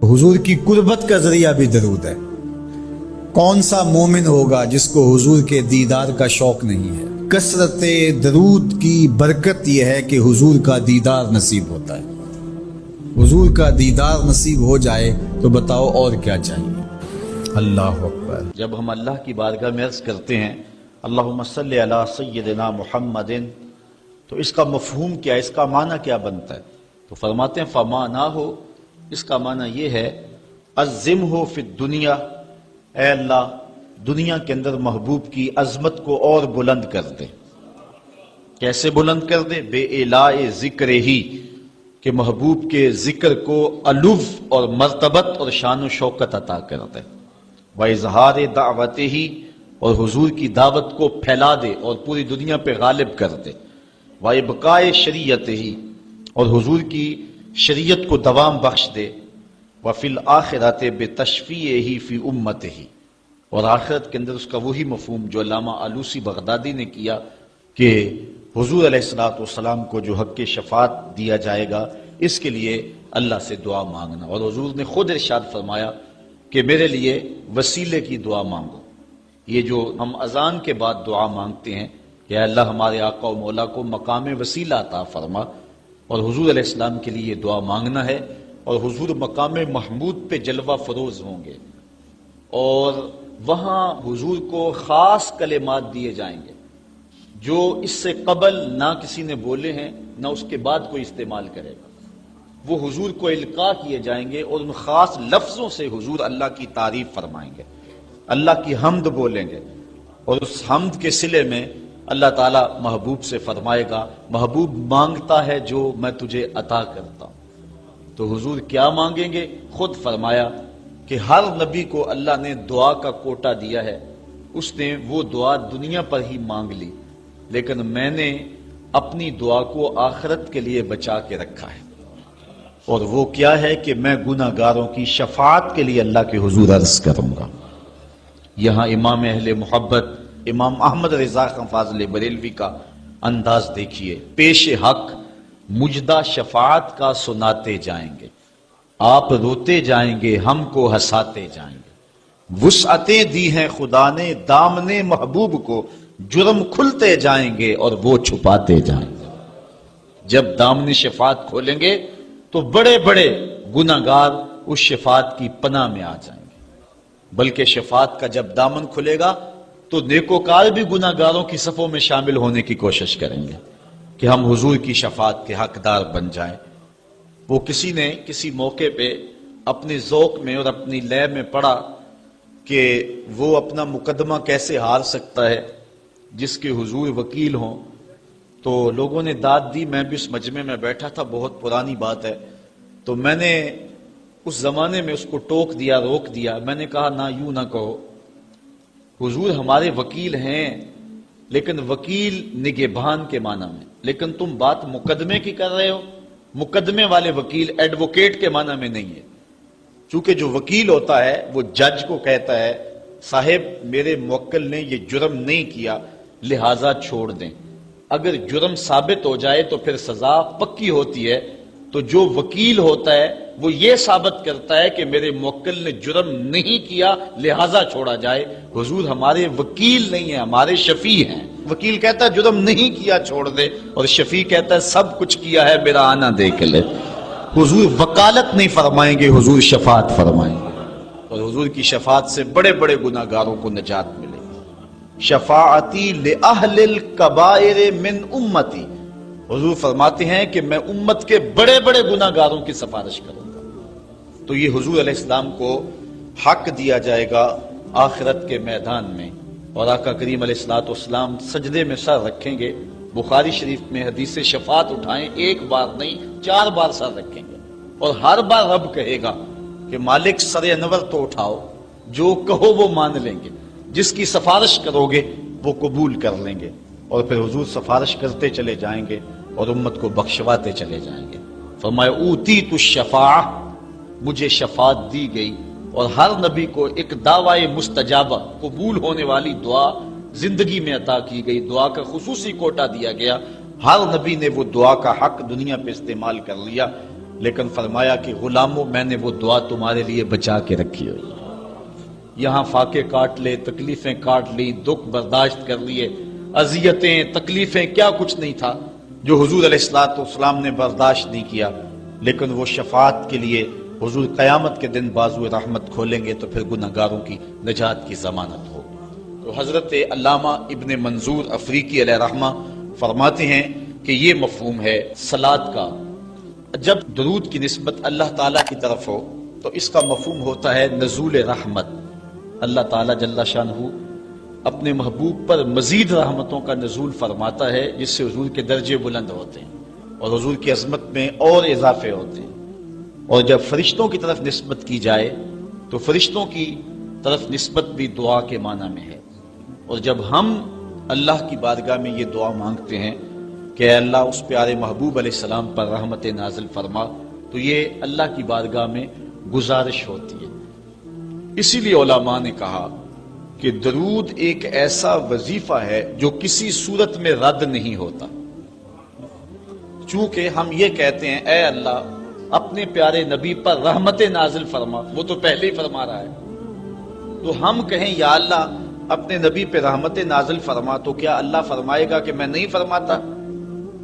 حضور کی قربت کا ذریعہ بھی درود ہے۔ کون سا مومن ہوگا جس کو حضور کے دیدار کا شوق نہیں ہے؟ کثرت درود کی برکت یہ ہے کہ حضور کا دیدار نصیب ہوتا ہے۔ حضور کا دیدار نصیب ہو جائے تو بتاؤ اور کیا چاہیے۔ اللہ اکبر۔ جب ہم اللہ کی بارگاہ میں عرض کرتے ہیں اللہم صلی علی سیدنا محمد، تو اس کا مفہوم کیا ہے، اس کا معنی کیا بنتا ہے؟ تو فرماتے ہیں فمعناہ، اس کا معنی یہ ہے عظمہ فی الدنیا، اے اللہ دنیا کے اندر محبوب کی عظمت کو اور بلند کر دے۔ کیسے بلند کر دے؟ بے اعلاء ذکر ہی، کہ محبوب کے ذکر کو علو اور مرتبت اور شان و شوکت عطا کر دے۔ وَإِظْهَارِ دَعْوَتِهِ، اور حضور کی دعوت کو پھیلا دے اور پوری دنیا پہ غالب کر دے۔ وَإِبْقَاءِ شَرِيعَتِهِ، اور حضور کی شریعت کو دوام بخش دے۔ وَفِي الْآخِرَةِ بِتَشْفِيعِهِ فِي أُمَّتِهِ، اور آخرت کے اندر اس کا وہی مفہوم جو علامہ آلوسی بغدادی نے کیا کہ حضور علیہ السلام کو جو حق شفاعت دیا جائے گا، اس کے لیے اللہ سے دعا مانگنا۔ اور حضور نے خود ارشاد فرمایا کہ میرے لیے وسیلے کی دعا مانگو۔ یہ جو ہم اذان کے بعد دعا مانگتے ہیں کہ اے اللہ ہمارے آقا و مولا کو مقام وسیلہ عطا فرما، اور حضور علیہ السلام کے لیے یہ دعا مانگنا ہے۔ اور حضور مقام محمود پہ جلوہ فروز ہوں گے، اور وہاں حضور کو خاص کلمات دیے جائیں گے جو اس سے قبل نہ کسی نے بولے ہیں نہ اس کے بعد کوئی استعمال کرے گا۔ وہ حضور کو القاء کیے جائیں گے اور ان خاص لفظوں سے حضور اللہ کی تعریف فرمائیں گے، اللہ کی حمد بولیں گے، اور اس حمد کے صلے میں اللہ تعالیٰ محبوب سے فرمائے گا محبوب مانگتا ہے جو میں تجھے عطا کرتا ہوں۔ تو حضور کیا مانگیں گے؟ خود فرمایا کہ ہر نبی کو اللہ نے دعا کا کوٹا دیا ہے، اس نے وہ دعا دنیا پر ہی مانگ لی، لیکن میں نے اپنی دعا کو آخرت کے لیے بچا کے رکھا ہے، اور وہ کیا ہے کہ میں گناہ گاروں کی شفاعت کے لیے اللہ کے حضور عرض کروں گا۔ یہاں امام اہل محبت امام احمد رضا خان فاضل بریلوی کا انداز دیکھیے، پیش حق مجدہ شفاعت کا سناتے جائیں گے، آپ روتے جائیں گے ہم کو ہنساتے جائیں گے، وسعتیں دی ہیں خدا نے دامن محبوب کو، جرم کھلتے جائیں گے اور وہ چھپاتے جائیں گے۔ جب دامن شفاعت کھولیں گے تو بڑے بڑے گناہ گار اس شفاعت کی پناہ میں آ جائیں گے، بلکہ شفاعت کا جب دامن کھلے گا تو نیکوکار بھی گناہ گاروں کی صفوں میں شامل ہونے کی کوشش کریں گے کہ ہم حضور کی شفاعت کے حقدار بن جائیں۔ وہ کسی نے کسی موقع پہ اپنے ذوق میں اور اپنی لے میں پڑھا کہ وہ اپنا مقدمہ کیسے ہار سکتا ہے جس کے حضور وکیل ہوں، تو لوگوں نے داد دی، میں بھی اس مجمع میں بیٹھا تھا، بہت پرانی بات ہے، تو میں نے اس زمانے میں اس کو ٹوک دیا، روک دیا، میں نے کہا نہ یوں نہ کہو، حضور ہمارے وکیل ہیں، لیکن وکیل نگہبان کے معنی میں، لیکن تم بات مقدمے کی کر رہے ہو، مقدمے والے وکیل ایڈوکیٹ کے معنی میں نہیں ہے، چونکہ جو وکیل ہوتا ہے وہ جج کو کہتا ہے صاحب میرے موکل نے یہ جرم نہیں کیا لہٰذا چھوڑ دیں، اگر جرم ثابت ہو جائے تو پھر سزا پکی ہوتی ہے، تو جو وکیل ہوتا ہے وہ یہ ثابت کرتا ہے کہ میرے موکل نے جرم نہیں کیا لہٰذا چھوڑا جائے۔ حضور ہمارے وکیل نہیں ہیں، ہمارے شفیع ہیں۔ وکیل کہتا ہے جرم نہیں کیا چھوڑ دے، اور شفیع کہتا ہے سب کچھ کیا ہے میرا آنا دیکھ لے۔ حضور وکالت نہیں فرمائیں گے، حضور شفاعت فرمائیں گے، اور حضور کی شفاعت سے بڑے بڑے گناہ گاروں کو نجات ملے گی۔ شفاعتی لأہل الکبائر من امتی، حضور فرماتے ہیں کہ میں امت کے بڑے بڑے گناہ گاروں کی سفارش کروں گا۔ تو یہ حضور علیہ السلام کو حق دیا جائے گا آخرت کے میدان میں، اور آقا کریم علیہ السلام سجدے میں سر رکھیں گے۔ بخاری شریف میں حدیث شفاعت اٹھائیں، ایک بار نہیں 4 بار سر رکھیں گے، اور ہر بار رب کہے گا کہ مالک سر انور تو اٹھاؤ، جو کہو وہ مان لیں گے، جس کی سفارش کرو گے وہ قبول کر لیں گے، اور پھر حضور سفارش کرتے چلے جائیں گے اور امت کو بخشواتے چلے جائیں گے۔ فرمایا اوتیت الشفاعہ، مجھے شفاعت دی گئی، اور ہر نبی کو ایک دعوی مستجابہ، قبول ہونے والی دعا زندگی میں عطا کی گئی، دعا کا خصوصی کوٹا دیا گیا، ہر نبی نے وہ دعا کا حق دنیا پہ استعمال کر لیا۔ لیکن فرمایا کہ غلاموں میں نے وہ دعا تمہارے لیے بچا کے رکھی ہوئی، یہاں فاقے کاٹ لے، تکلیفیں کاٹ لی، دکھ برداشت کر لیے، اذیتیں تکلیفیں کیا کچھ نہیں تھا جو حضور علیہ الصلوۃ والسلام نے برداشت نہیں کیا، لیکن وہ شفاعت کے لیے حضور قیامت کے دن بازو رحمت کھولیں گے تو پھر گناہگاروں کی نجات کی ضمانت ہو۔ تو حضرت علامہ ابن منظور افریقی علیہ رحمہ فرماتے ہیں کہ یہ مفہوم ہے صلاۃ کا۔ جب درود کی نسبت اللہ تعالیٰ کی طرف ہو تو اس کا مفہوم ہوتا ہے نزول رحمت، اللہ تعالیٰ جل شانہ اپنے محبوب پر مزید رحمتوں کا نزول فرماتا ہے، جس سے حضور کے درجے بلند ہوتے ہیں اور حضور کی عظمت میں اور اضافے ہوتے ہیں۔ اور جب فرشتوں کی طرف نسبت کی جائے تو فرشتوں کی طرف نسبت بھی دعا کے معنی میں ہے، اور جب ہم اللہ کی بارگاہ میں یہ دعا مانگتے ہیں کہ اے اللہ اس پیارے محبوب علیہ السلام پر رحمت نازل فرما، تو یہ اللہ کی بارگاہ میں گزارش ہوتی ہے۔ اسی لیے علماء نے کہا کہ درود ایک ایسا وظیفہ ہے جو کسی صورت میں رد نہیں ہوتا، چونکہ ہم یہ کہتے ہیں اے اللہ اپنے پیارے نبی پر رحمت نازل فرما، وہ تو پہلے ہی فرما رہا ہے، تو ہم کہیں یا اللہ اپنے نبی پہ رحمت نازل فرما، تو کیا اللہ فرمائے گا کہ میں نہیں فرماتا؟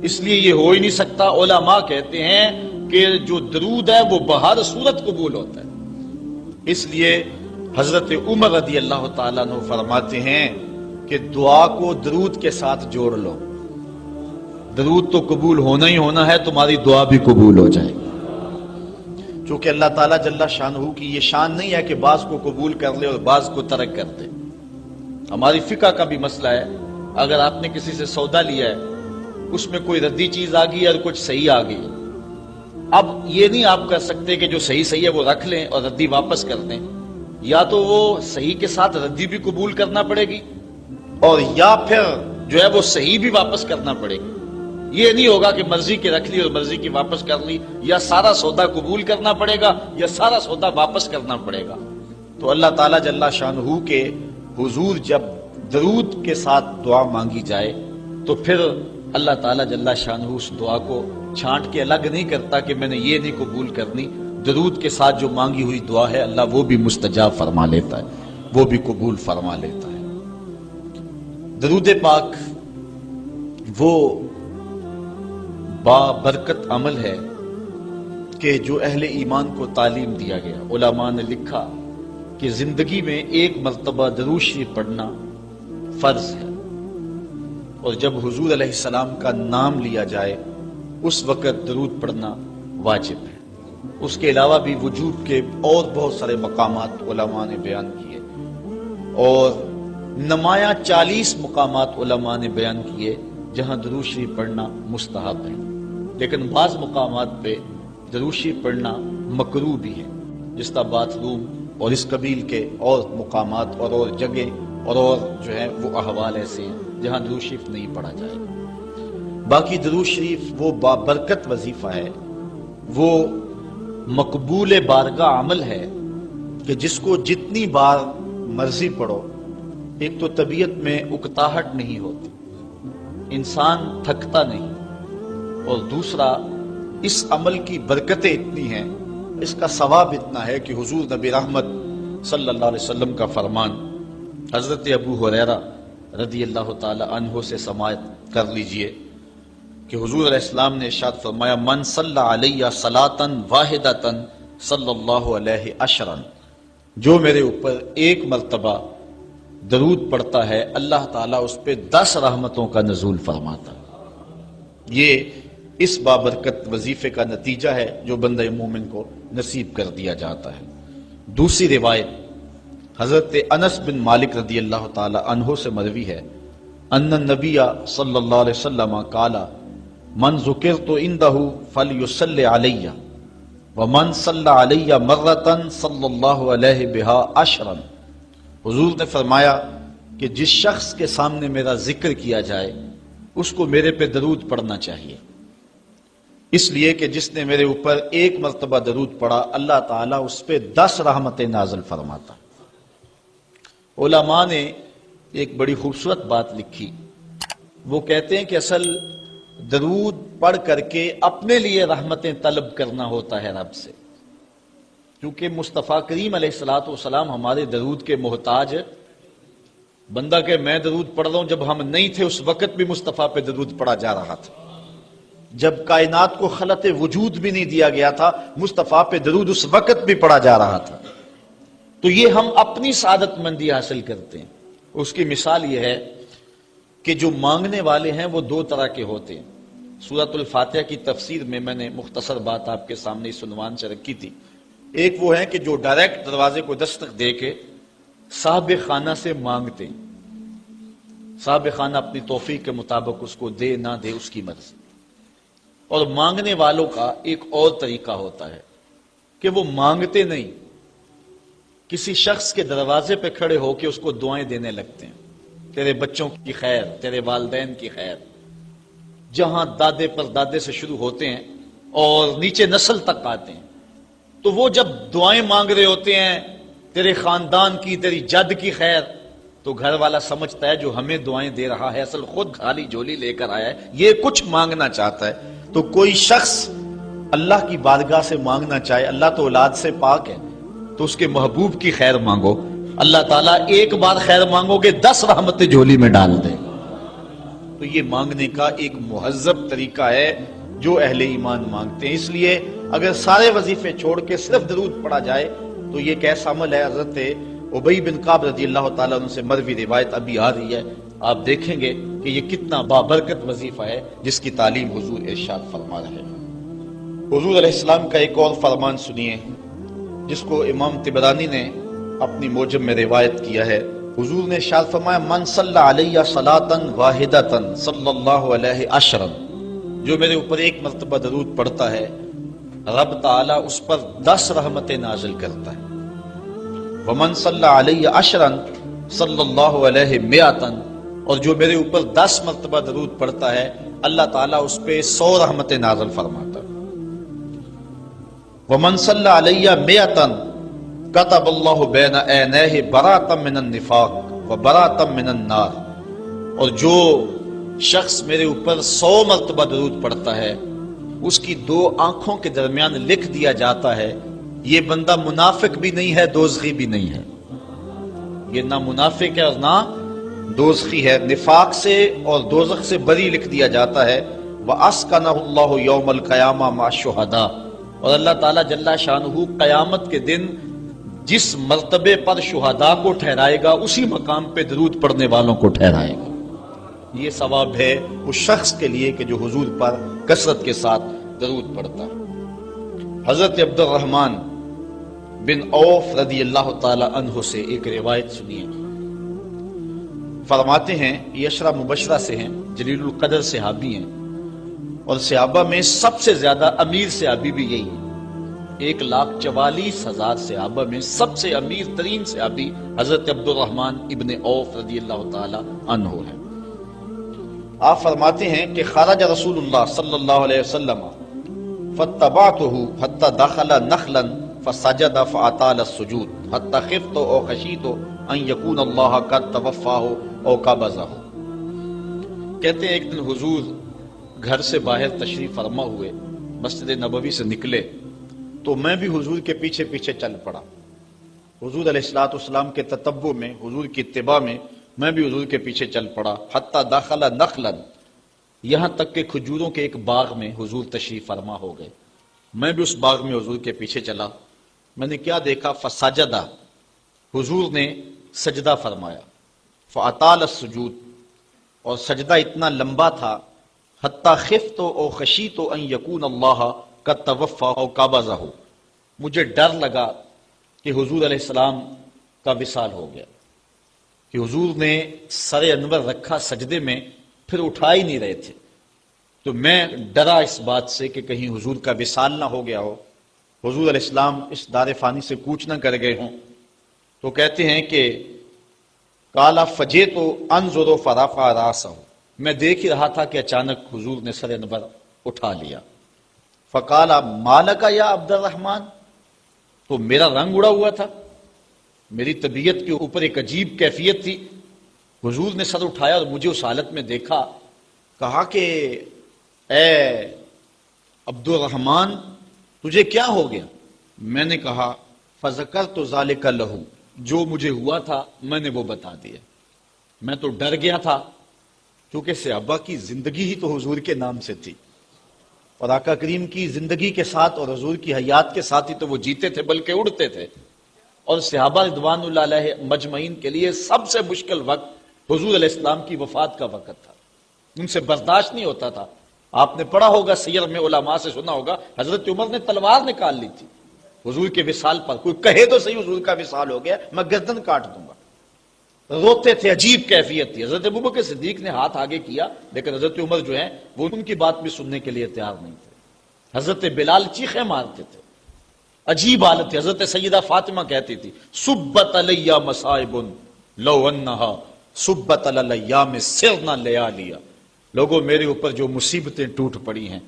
اس لیے یہ ہو ہی نہیں سکتا۔ علماء کہتے ہیں کہ جو درود ہے وہ بہر صورت قبول ہوتا ہے۔ اس لیے حضرت عمر رضی اللہ تعالیٰ عنہ فرماتے ہیں کہ دعا کو درود کے ساتھ جوڑ لو، درود تو قبول ہونا ہی ہونا ہے، تمہاری دعا بھی قبول ہو جائے گی، چونکہ اللہ تعالیٰ جل شانہ کی یہ شان نہیں ہے کہ بعض کو قبول کر لے اور بعض کو ترک کر دے۔ ہماری فقہ کا بھی مسئلہ ہے، اگر آپ نے کسی سے سودا لیا ہے، اس میں کوئی ردی چیز آ گئی اور کچھ صحیح آ گئی، اب یہ نہیں آپ کر سکتے کہ جو صحیح ہے وہ رکھ لیں اور ردی واپس کر دیں، یا تو وہ صحیح کے ساتھ ردی بھی قبول کرنا پڑے گی اور یا پھر جو ہے وہ صحیح بھی واپس کرنا پڑے گی۔ یہ نہیں ہوگا کہ مرضی کی رکھ لی اور مرضی کی واپس کر لی، یا سارا سودا قبول کرنا پڑے گا یا سارا سودا واپس کرنا پڑے گا۔ تو اللہ تعالیٰ جل شانہ کے حضور جب درود کے ساتھ دعا مانگی جائے تو پھر اللہ تعالیٰ جل شانہ اس دعا کو چھانٹ کے الگ نہیں کرتا کہ میں نے یہ نہیں قبول کرنی، درود کے ساتھ جو مانگی ہوئی دعا ہے اللہ وہ بھی مستجاب فرما لیتا ہے، وہ بھی قبول فرما لیتا ہے۔ درود پاک وہ بابرکت عمل ہے کہ جو اہل ایمان کو تعلیم دیا گیا۔ علماء نے لکھا کہ زندگی میں ایک مرتبہ درود شریف پڑھنا فرض ہے، اور جب حضور علیہ السلام کا نام لیا جائے اس وقت درود پڑھنا واجب ہے۔ اس کے علاوہ بھی وجوب کے اور بہت سارے مقامات علماء نے بیان کیے، اور نمایاں 40 مقامات علماء نے بیان کیے جہاں درود شریف پڑھنا مستحب ہے، لیکن بعض مقامات پہ درود شریف پڑھنا مکروہ بھی ہے، جس طرح باتھ روم اور اس قبیل کے اور مقامات اور جگہ اور جو ہے وہ احوال ایسے ہیں جہاں درود شریف نہیں پڑھا جائے گا۔ باقی درود شریف وہ بابرکت وظیفہ ہے، وہ مقبول بارگاہ عمل ہے کہ جس کو جتنی بار مرضی پڑھو، ایک تو طبیعت میں اکتاہٹ نہیں ہوتی، انسان تھکتا نہیں، اور دوسرا اس عمل کی برکتیں اتنی ہیں، اس کا ثواب اتنا ہے کہ حضور نبی رحمت صلی اللہ علیہ وسلم کا فرمان حضرت ابو ہریرہ رضی اللہ تعالی عنہ سے سماعت کر لیجئے کہ حضور علیہ السلام نے ارشاد فرمایا من صلی علیہ صلاۃ واحدۃ صلی اللہ علیہ عشرا، جو میرے اوپر ایک مرتبہ درود پڑھتا ہے اللہ تعالیٰ اس پہ 10 رحمتوں کا نزول فرماتا ہے۔ یہ اس بابرکت وظیفے کا نتیجہ ہے جو بندہ مومن کو نصیب کر دیا جاتا ہے۔ دوسری روایت حضرت انس بن مالک رضی اللہ تعالی عنہ سے مروی ہے، ان النبی صلی اللہ علیہ وسلم قال من ذکرت عنده فلیصلی علی ومن صلی علی مرۃ صلی اللہ علیہ بہا عشرا۔ حضور نے فرمایا کہ جس شخص کے سامنے میرا ذکر کیا جائے اس کو میرے پہ درود پڑھنا چاہیے، اس لیے کہ جس نے میرے اوپر ایک مرتبہ درود پڑھا اللہ تعالیٰ اس پہ 10 رحمتیں نازل فرماتا۔ علماء نے ایک بڑی خوبصورت بات لکھی، وہ کہتے ہیں کہ اصل درود پڑھ کر کے اپنے لیے رحمتیں طلب کرنا ہوتا ہے رب سے، کیونکہ مصطفیٰ کریم علیہ الصلوۃ والسلام ہمارے درود کے محتاج ہے۔ بندہ کہ میں درود پڑھ رہا ہوں، جب ہم نہیں تھے اس وقت بھی مصطفیٰ پہ درود پڑھا جا رہا تھا، جب کائنات کو خلق وجود بھی نہیں دیا گیا تھا مصطفیٰ پہ درود اس وقت بھی پڑھا جا رہا تھا۔ تو یہ ہم اپنی سعادت مندی حاصل کرتے ہیں۔ اس کی مثال یہ ہے کہ جو مانگنے والے ہیں وہ دو طرح کے ہوتے ہیں۔ سورۃ الفاتحہ کی تفسیر میں میں نے مختصر بات آپ کے سامنے اس عنوان سے رکھی تھی۔ ایک وہ ہیں کہ جو ڈائریکٹ دروازے کو دستک دے کے صاحب خانہ سے مانگتے ہیں، صاحب خانہ اپنی توفیق کے مطابق اس کو دے نہ دے اس کی مرضی۔ اور مانگنے والوں کا ایک اور طریقہ ہوتا ہے کہ وہ مانگتے نہیں، کسی شخص کے دروازے پہ کھڑے ہو کے اس کو دعائیں دینے لگتے ہیں، تیرے بچوں کی خیر، تیرے والدین کی خیر، جہاں دادے پر دادے سے شروع ہوتے ہیں اور نیچے نسل تک آتے ہیں۔ تو وہ جب دعائیں مانگ رہے ہوتے ہیں تیرے خاندان کی، تیری جد کی خیر، تو گھر والا سمجھتا ہے جو ہمیں دعائیں دے رہا ہے اصل خود خالی جھولی لے کر آیا ہے، یہ کچھ مانگنا چاہتا ہے۔ تو کوئی شخص اللہ کی بارگاہ سے مانگنا چاہے، اللہ تو اولاد سے پاک ہے، تو اس کے محبوب کی خیر مانگو، اللہ تعالیٰ ایک بار خیر مانگو گے 10 رحمتیں جھولی میں ڈال دے۔ تو یہ مانگنے کا ایک مہذب طریقہ ہے جو اہل ایمان مانگتے ہیں۔ اس لیے اگر سارے وظیفے چھوڑ کے صرف درود پڑھا جائے تو یہ کیسا عمل ہے۔ حضرت ابی بن کعب رضی اللہ تعالیٰ عنہ سے مروی روایت ابھی آ رہی ہے، آپ دیکھیں گے کہ یہ کتنا بابرکت وظیفہ ہے جس کی تعلیم حضور ارشاد فرما رہے ہیں۔ حضور علیہ السلام کا ایک اور فرمان سنیے جس کو امام طبرانی نے اپنی موجم میں روایت کیا ہے۔ حضور نے ارشاد فرمایا من صلی علیہ صلاۃ واحدۃ صلی اللہ علیہ عشرا، جو میرے اوپر ایک مرتبہ درود پڑھتا ہے رب تعالیٰ اس پر 10 رحمتیں نازل کرتا ہے۔ ومن صلی علیہ عشرا صلی اللہ علیہ مئۃ، اور جو میرے اوپر 10 مرتبہ درود پڑھتا ہے اللہ تعالیٰ اس پہ 100 رحمتیں نازل فرماتا ہے۔ ومن صلی علیہ مئۃ کتب اللہ بین عینیہ براۃ من النفاق وبراۃ من النار، اور جو شخص میرے اوپر 100 مرتبہ درود پڑھتا ہے اس کی 2 آنکھوں کے درمیان لکھ دیا جاتا ہے یہ بندہ منافق بھی نہیں ہے دوزخی بھی نہیں ہے، یہ نہ منافق ہے اور نہ دوزخی ہے، نفاق سے اور دوزخ سے بری لکھ دیا جاتا ہے۔ وَأَسْكَنَهُ اللَّهُ يَوْمَ الْقِيَامَةِ مَعَ الشُّهَدَاءِ، اور اللہ تعالیٰ جل شانہ قیامت کے دن جس مرتبے پر شہداء کو ٹھہرائے گا اسی مقام پہ درود پڑھنے والوں کو ٹھہرائے گا۔ یہ ثواب ہے اس شخص کے لیے کہ جو حضور پر کثرت کے ساتھ درود پڑھتا ہے۔ حضرت عبد الرحمن بن عوف رضی اللہ تعالی عنہ سے ایک روایت سنیے، فرماتے ہیں یہ عشرہ مبشرہ سے ہیں، جلیل القدر صحابی ہیں، اور صحابہ میں سب سے زیادہ امیر صحابی بھی یہی ہے۔ 1,44,000 صحابہ میں سب سے امیر ترین صحابی حضرت عبد الرحمن ابن عوف رضی اللہ تعالی عنہ ہے۔ آپ فرماتے ہیں کہ خرج رسول اللہ صلی اللہ علیہ وسلم فاتبعته حتى دخل نخلا فسجد فاطال السجود حتى خفت او خشیت ان يكون الله قد توفاه او قبضه۔ کہتے ہیں ایک دن حضور گھر سے باہر تشریف فرما ہوئے، مسجد نبوی سے نکلے تو میں بھی حضور کے پیچھے پیچھے چل پڑا۔ حضور علیہ الصلوۃ والسلام کے تتبع میں، حضور کی اتباع میں میں بھی حضور کے پیچھے چل پڑا۔ حتی داخل نخلا، یہاں تک کہ کھجوروں کے ایک باغ میں حضور تشریف فرما ہو گئے، میں بھی اس باغ میں حضور کے پیچھے چلا۔ میں نے کیا دیکھا؟ فسجدہ، حضور نے سجدہ فرمایا، فاطال السجود، اور سجدہ اتنا لمبا تھا، حتی خفت او خشیت ان یکون اللہ قد توفى او قبضہ، مجھے ڈر لگا کہ حضور علیہ السلام کا وصال ہو گیا، کہ حضور نے سر انور رکھا سجدے میں پھر اٹھا ہی نہیں رہے تھے، تو میں ڈرا اس بات سے کہ کہیں حضور کا وصال نہ ہو گیا ہو، حضور علیہ السلام اس دار فانی سے کوچ نہ کر گئے ہوں۔ تو کہتے ہیں کہ قال فجئت انظر فرفع راسه، میں دیکھ ہی رہا تھا کہ اچانک حضور نے سر انور اٹھا لیا۔ فقال مالک یا عبد الرحمن، تو میرا رنگ اڑا ہوا تھا، میری طبیعت کے اوپر ایک عجیب کیفیت تھی۔ حضور نے سر اٹھایا اور مجھے اس حالت میں دیکھا، کہا کہ اے عبد الرحمن تجھے کیا ہو گیا؟ میں نے کہا فذکرت ذالک لہ، جو مجھے ہوا تھا میں نے وہ بتا دیا، میں تو ڈر گیا تھا کیونکہ صحابہ کی زندگی ہی تو حضور کے نام سے تھی، اور آقا کریم کی زندگی کے ساتھ اور حضور کی حیات کے ساتھ ہی تو وہ جیتے تھے بلکہ اڑتے تھے، اور صحابہ رضوان اللہ علیہ مجمعین کے لیے سب سے مشکل وقت حضور علیہ السلام کی وفات کا وقت تھا، ان سے برداشت نہیں ہوتا تھا۔ آپ نے پڑھا ہوگا سیر میں، علماء سے سنا ہوگا، حضرت عمر نے تلوار نکال لی تھی حضور کے وصال پر، کوئی کہے تو صحیح حضور کا وصال ہو گیا میں گردن کاٹ دوں گا، روتے تھے، عجیب کیفیت تھی۔ حضرت ابوبکر صدیق نے ہاتھ آگے کیا لیکن حضرت عمر جو ہیں وہ ان کی بات بھی سننے کے لیے تیار نہیں تھے۔ حضرت بلال چیخیں مارتے تھے، عجیب حالت تھی۔ حضرت سیدہ فاطمہ کہتی تھی سبت علی مصائب لو انہا سبت علی الایام سرنا لیالیا، لوگوں میرے اوپر جو مصیبتیں ٹوٹ پڑی ہیں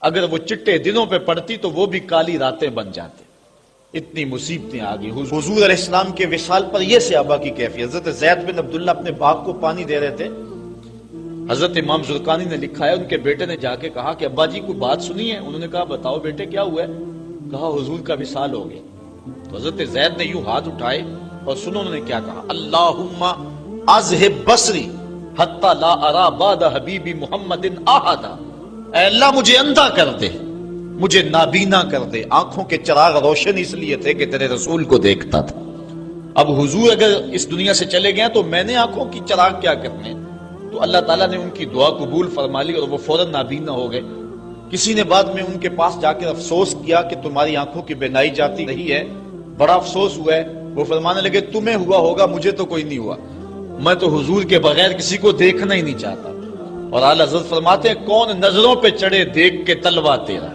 اگر وہ چٹے دنوں پہ پڑتی تو وہ بھی کالی راتیں بن جاتے، اتنی مصیبتیں آ گئی۔ حضور علیہ السلام کے وصال پر یہ صحابہ کی کیفیت۔ حضرت زید بن عبداللہ اپنے باغ کو پانی دے رہے تھے، حضرت امام زرقانی نے لکھا ہے ان کے بیٹے نے جا کے کہا کہ ابا جی کوئی بات سنی ہے؟ انہوں نے کہا بتاؤ بیٹے کیا ہوا ہے؟ کہا حضور کا وصال ہو گیا۔ تو حضرت زید نے یوں ہاتھ اٹھائے اور سنو انہوں نے کیا کہا، اللہم اذہب بصری حتی لا ارا بعد حبیبی محمد احدا، اے اللہ مجھے اندھا کر دے، مجھے نابینا کر دے۔ آنکھوں کے چراغ روشن اس لیے تھے کہ تیرے رسول کو دیکھتا تھا، اب حضور اگر اس دنیا سے چلے گئے تو میں نے آنکھوں کی چراغ کیا کرنے؟ تو اللہ تعالیٰ نے ان کی دعا قبول فرما لی اور وہ فوراً نابینا ہو گئے۔ کسی نے بعد میں ان کے پاس جا کے افسوس کیا کہ تمہاری آنکھوں کی بینائی جاتی نہیں ہے، بڑا افسوس ہوا ہے۔ وہ فرمانے لگے تمہیں ہوا ہوگا، مجھے تو کوئی نہیں ہوا، میں تو حضور کے بغیر کسی کو دیکھنا ہی نہیں چاہتا۔ اور اعلیٰ حضرت فرماتے ہیں کون نظروں پہ چڑھے دیکھ کے تلوا تیرا،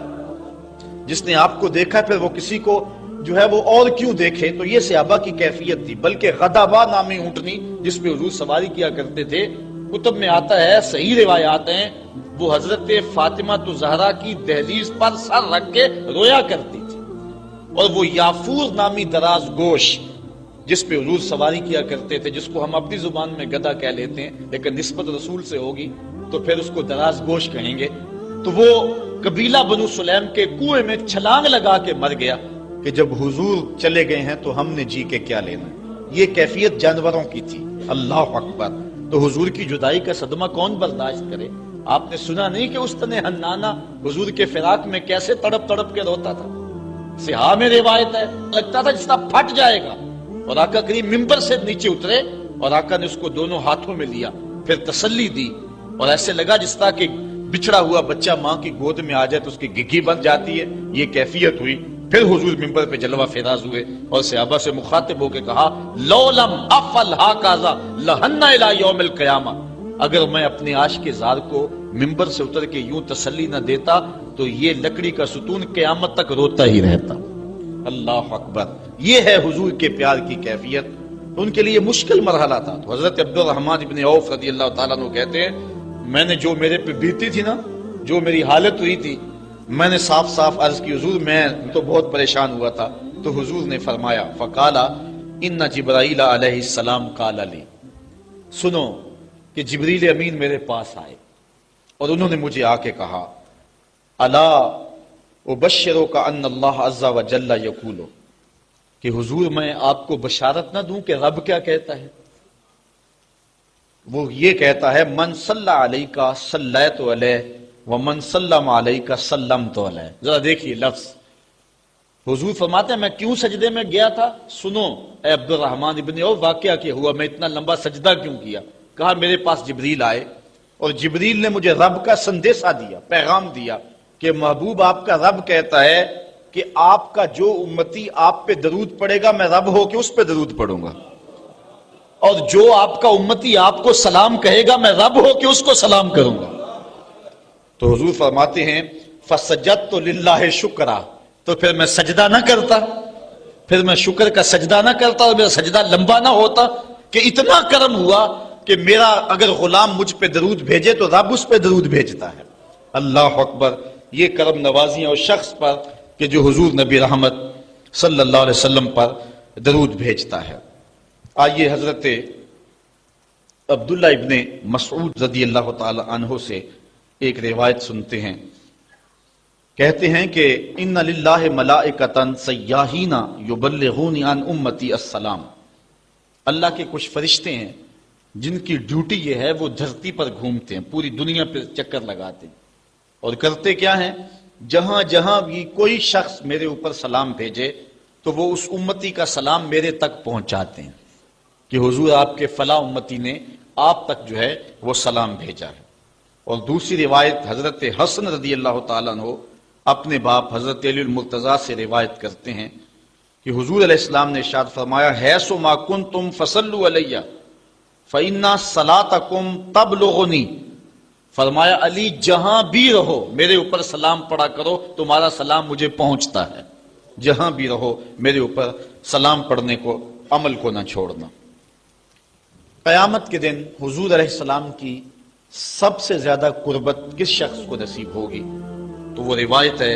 جس نے آپ کو دیکھا پھر وہ کسی کو جو ہے وہ اور کیوں دیکھے؟ تو یہ صحابہ کی کیفیت تھی۔ بلکہ غدابہ نامی اونٹنی جس پہ حضور سواری کیا کرتے تھے، کتب میں آتا ہے، صحیح روایات ہیں، وہ حضرت فاطمہ زہرا کی دہلیز پر سر رکھ کے رویا کرتی تھی، اور وہ یافور نامی دراز گوش جس پہ حضور سواری کیا کرتے تھے، جس کو ہم اپنی زبان میں گدھا کہہ لیتے ہیں لیکن نسبت رسول سے ہوگی تو پھر اس کو دراز گوش کہیں گے، تو وہ قبیلہ بنو سلیم کے کنویں میں چھلانگ لگا کے مر گیا کہ جب حضور چلے گئے ہیں تو ہم نے جی کے کیا لینا۔ یہ کیفیت جانوروں کی تھی۔ اللہ اکبر۔ تو حضور کی جدائی کا صدمہ کون برداشت کرے؟ آپ نے سنا نہیں کہ استن حنانہ حضور کے فراق میں کیسے تڑپ تڑپ کے روتا تھا؟ صحاح میں روایت ہے، لگتا تھا جس طرح پھٹ جائے گا، اور آقا کریم ممبر سے نیچے اترے اور آقا نے اس کو دونوں ہاتھوں میں لیا، پھر تسلی دی، اور ایسے لگا جس طرح کہ بچھڑا ہوا بچہ ماں کی گود میں آ جائے تو اس کی گگھی بن جاتی ہے، یہ کیفیت ہوئی۔ پھر حضور ممبر پہ جلوہ فراز ہوئے اور صحابہ سے مخاطب ہو کے کہا لو لم افعل ھکذا لھن الی یوم القیامہ، اگر میں اپنے عاشق زار کو ممبر سے اتر کے یوں تسلی نہ دیتا تو یہ لکڑی کا ستون قیامت تک روتا ہی رہتا۔ اللہ اکبر۔ یہ ہے حضور کے پیار کی کیفیت۔ ان کے لیے مشکل مرحلہ تھا۔ تو حضرت عبد الرحمن ابن عوف رضی اللہ تعالیٰ عنہ کہتے ہیں میں نے جو میرے پہ بیتی تھی نا، جو میری حالت ہوئی تھی، میں نے صاف صاف عرض کی حضور میں تو بہت پریشان ہوا تھا۔ تو حضور نے فرمایا فقالا ان جبرائیل علیہ السلام قال لی، سنو کہ جبریل امین میرے پاس آئے اور انہوں نے مجھے آ کے کہا الا ابشرک ان اللہ عز وجل یقول، کہ حضور میں آپ کو بشارت نہ دوں کہ رب کیا کہتا ہے؟ وہ یہ کہتا ہے من صلی علیک صلیت علیہ ومن سلم علیک سلمت علیہ۔ ذرا دیکھیے لفظ، حضور فرماتے ہیں میں کیوں سجدے میں گیا تھا؟ سنو اے عبد الرحمن ابن عوف واقعہ کیا ہوا، میں اتنا لمبا سجدہ کیوں کیا؟ کہا میرے پاس جبریل آئے اور جبریل نے مجھے رب کا سندیسہ دیا، پیغام دیا کہ محبوب آپ کا رب کہتا ہے کہ آپ کا جو امتی آپ پہ درود پڑے گا میں رب ہو کے اس پہ درود پڑھوں گا، اور جو آپ کا امتی آپ کو سلام کہے گا میں رب ہو کے اس کو سلام کروں گا۔ تو حضور فرماتے ہیں فسجدت للہ شکرا، تو پھر میں سجدہ نہ کرتا، پھر میں شکر کا سجدہ نہ کرتا اور میرا سجدہ لمبا نہ ہوتا کہ اتنا کرم ہوا کہ میرا اگر غلام مجھ پہ درود بھیجے تو رب اس پہ درود بھیجتا ہے۔ اللہ اکبر۔ یہ کرم نوازیاں اس شخص پر کہ جو حضور نبی رحمت صلی اللہ علیہ وسلم پر درود بھیجتا ہے۔ آئیے حضرت عبداللہ ابن مسعود رضی اللہ تعالی عنہ سے ایک روایت سنتے ہیں، کہتے ہیں کہ ان للہ ملائکۃ سیاحین یبلغون عن امتی السلام، اللہ کے کچھ فرشتے ہیں جن کی ڈیوٹی یہ ہے وہ دھرتی پر گھومتے ہیں، پوری دنیا پہ چکر لگاتے ہیں، اور کرتے کیا ہیں، جہاں جہاں بھی کوئی شخص میرے اوپر سلام بھیجے تو وہ اس امتی کا سلام میرے تک پہنچاتے ہیں کہ حضور آپ کے فلاں امتی نے آپ تک جو ہے وہ سلام بھیجا ہے۔ اور دوسری روایت حضرت حسن رضی اللہ تعالیٰ عنہ اپنے باپ حضرت علی المرتضیٰ سے روایت کرتے ہیں کہ حضور علیہ السلام نے ارشاد فرمایا، حیث ما کنتم فصلوا علیہ فإن صلاتکم تبلغنی، فرمایا علی جہاں بھی رہو میرے اوپر سلام پڑھا کرو، تمہارا سلام مجھے پہنچتا ہے، جہاں بھی رہو میرے اوپر سلام پڑھنے کو، عمل کو نہ چھوڑنا۔ قیامت کے دن حضور علیہ السلام کی سب سے زیادہ قربت کس شخص کو نصیب ہوگی؟ تو وہ روایت ہے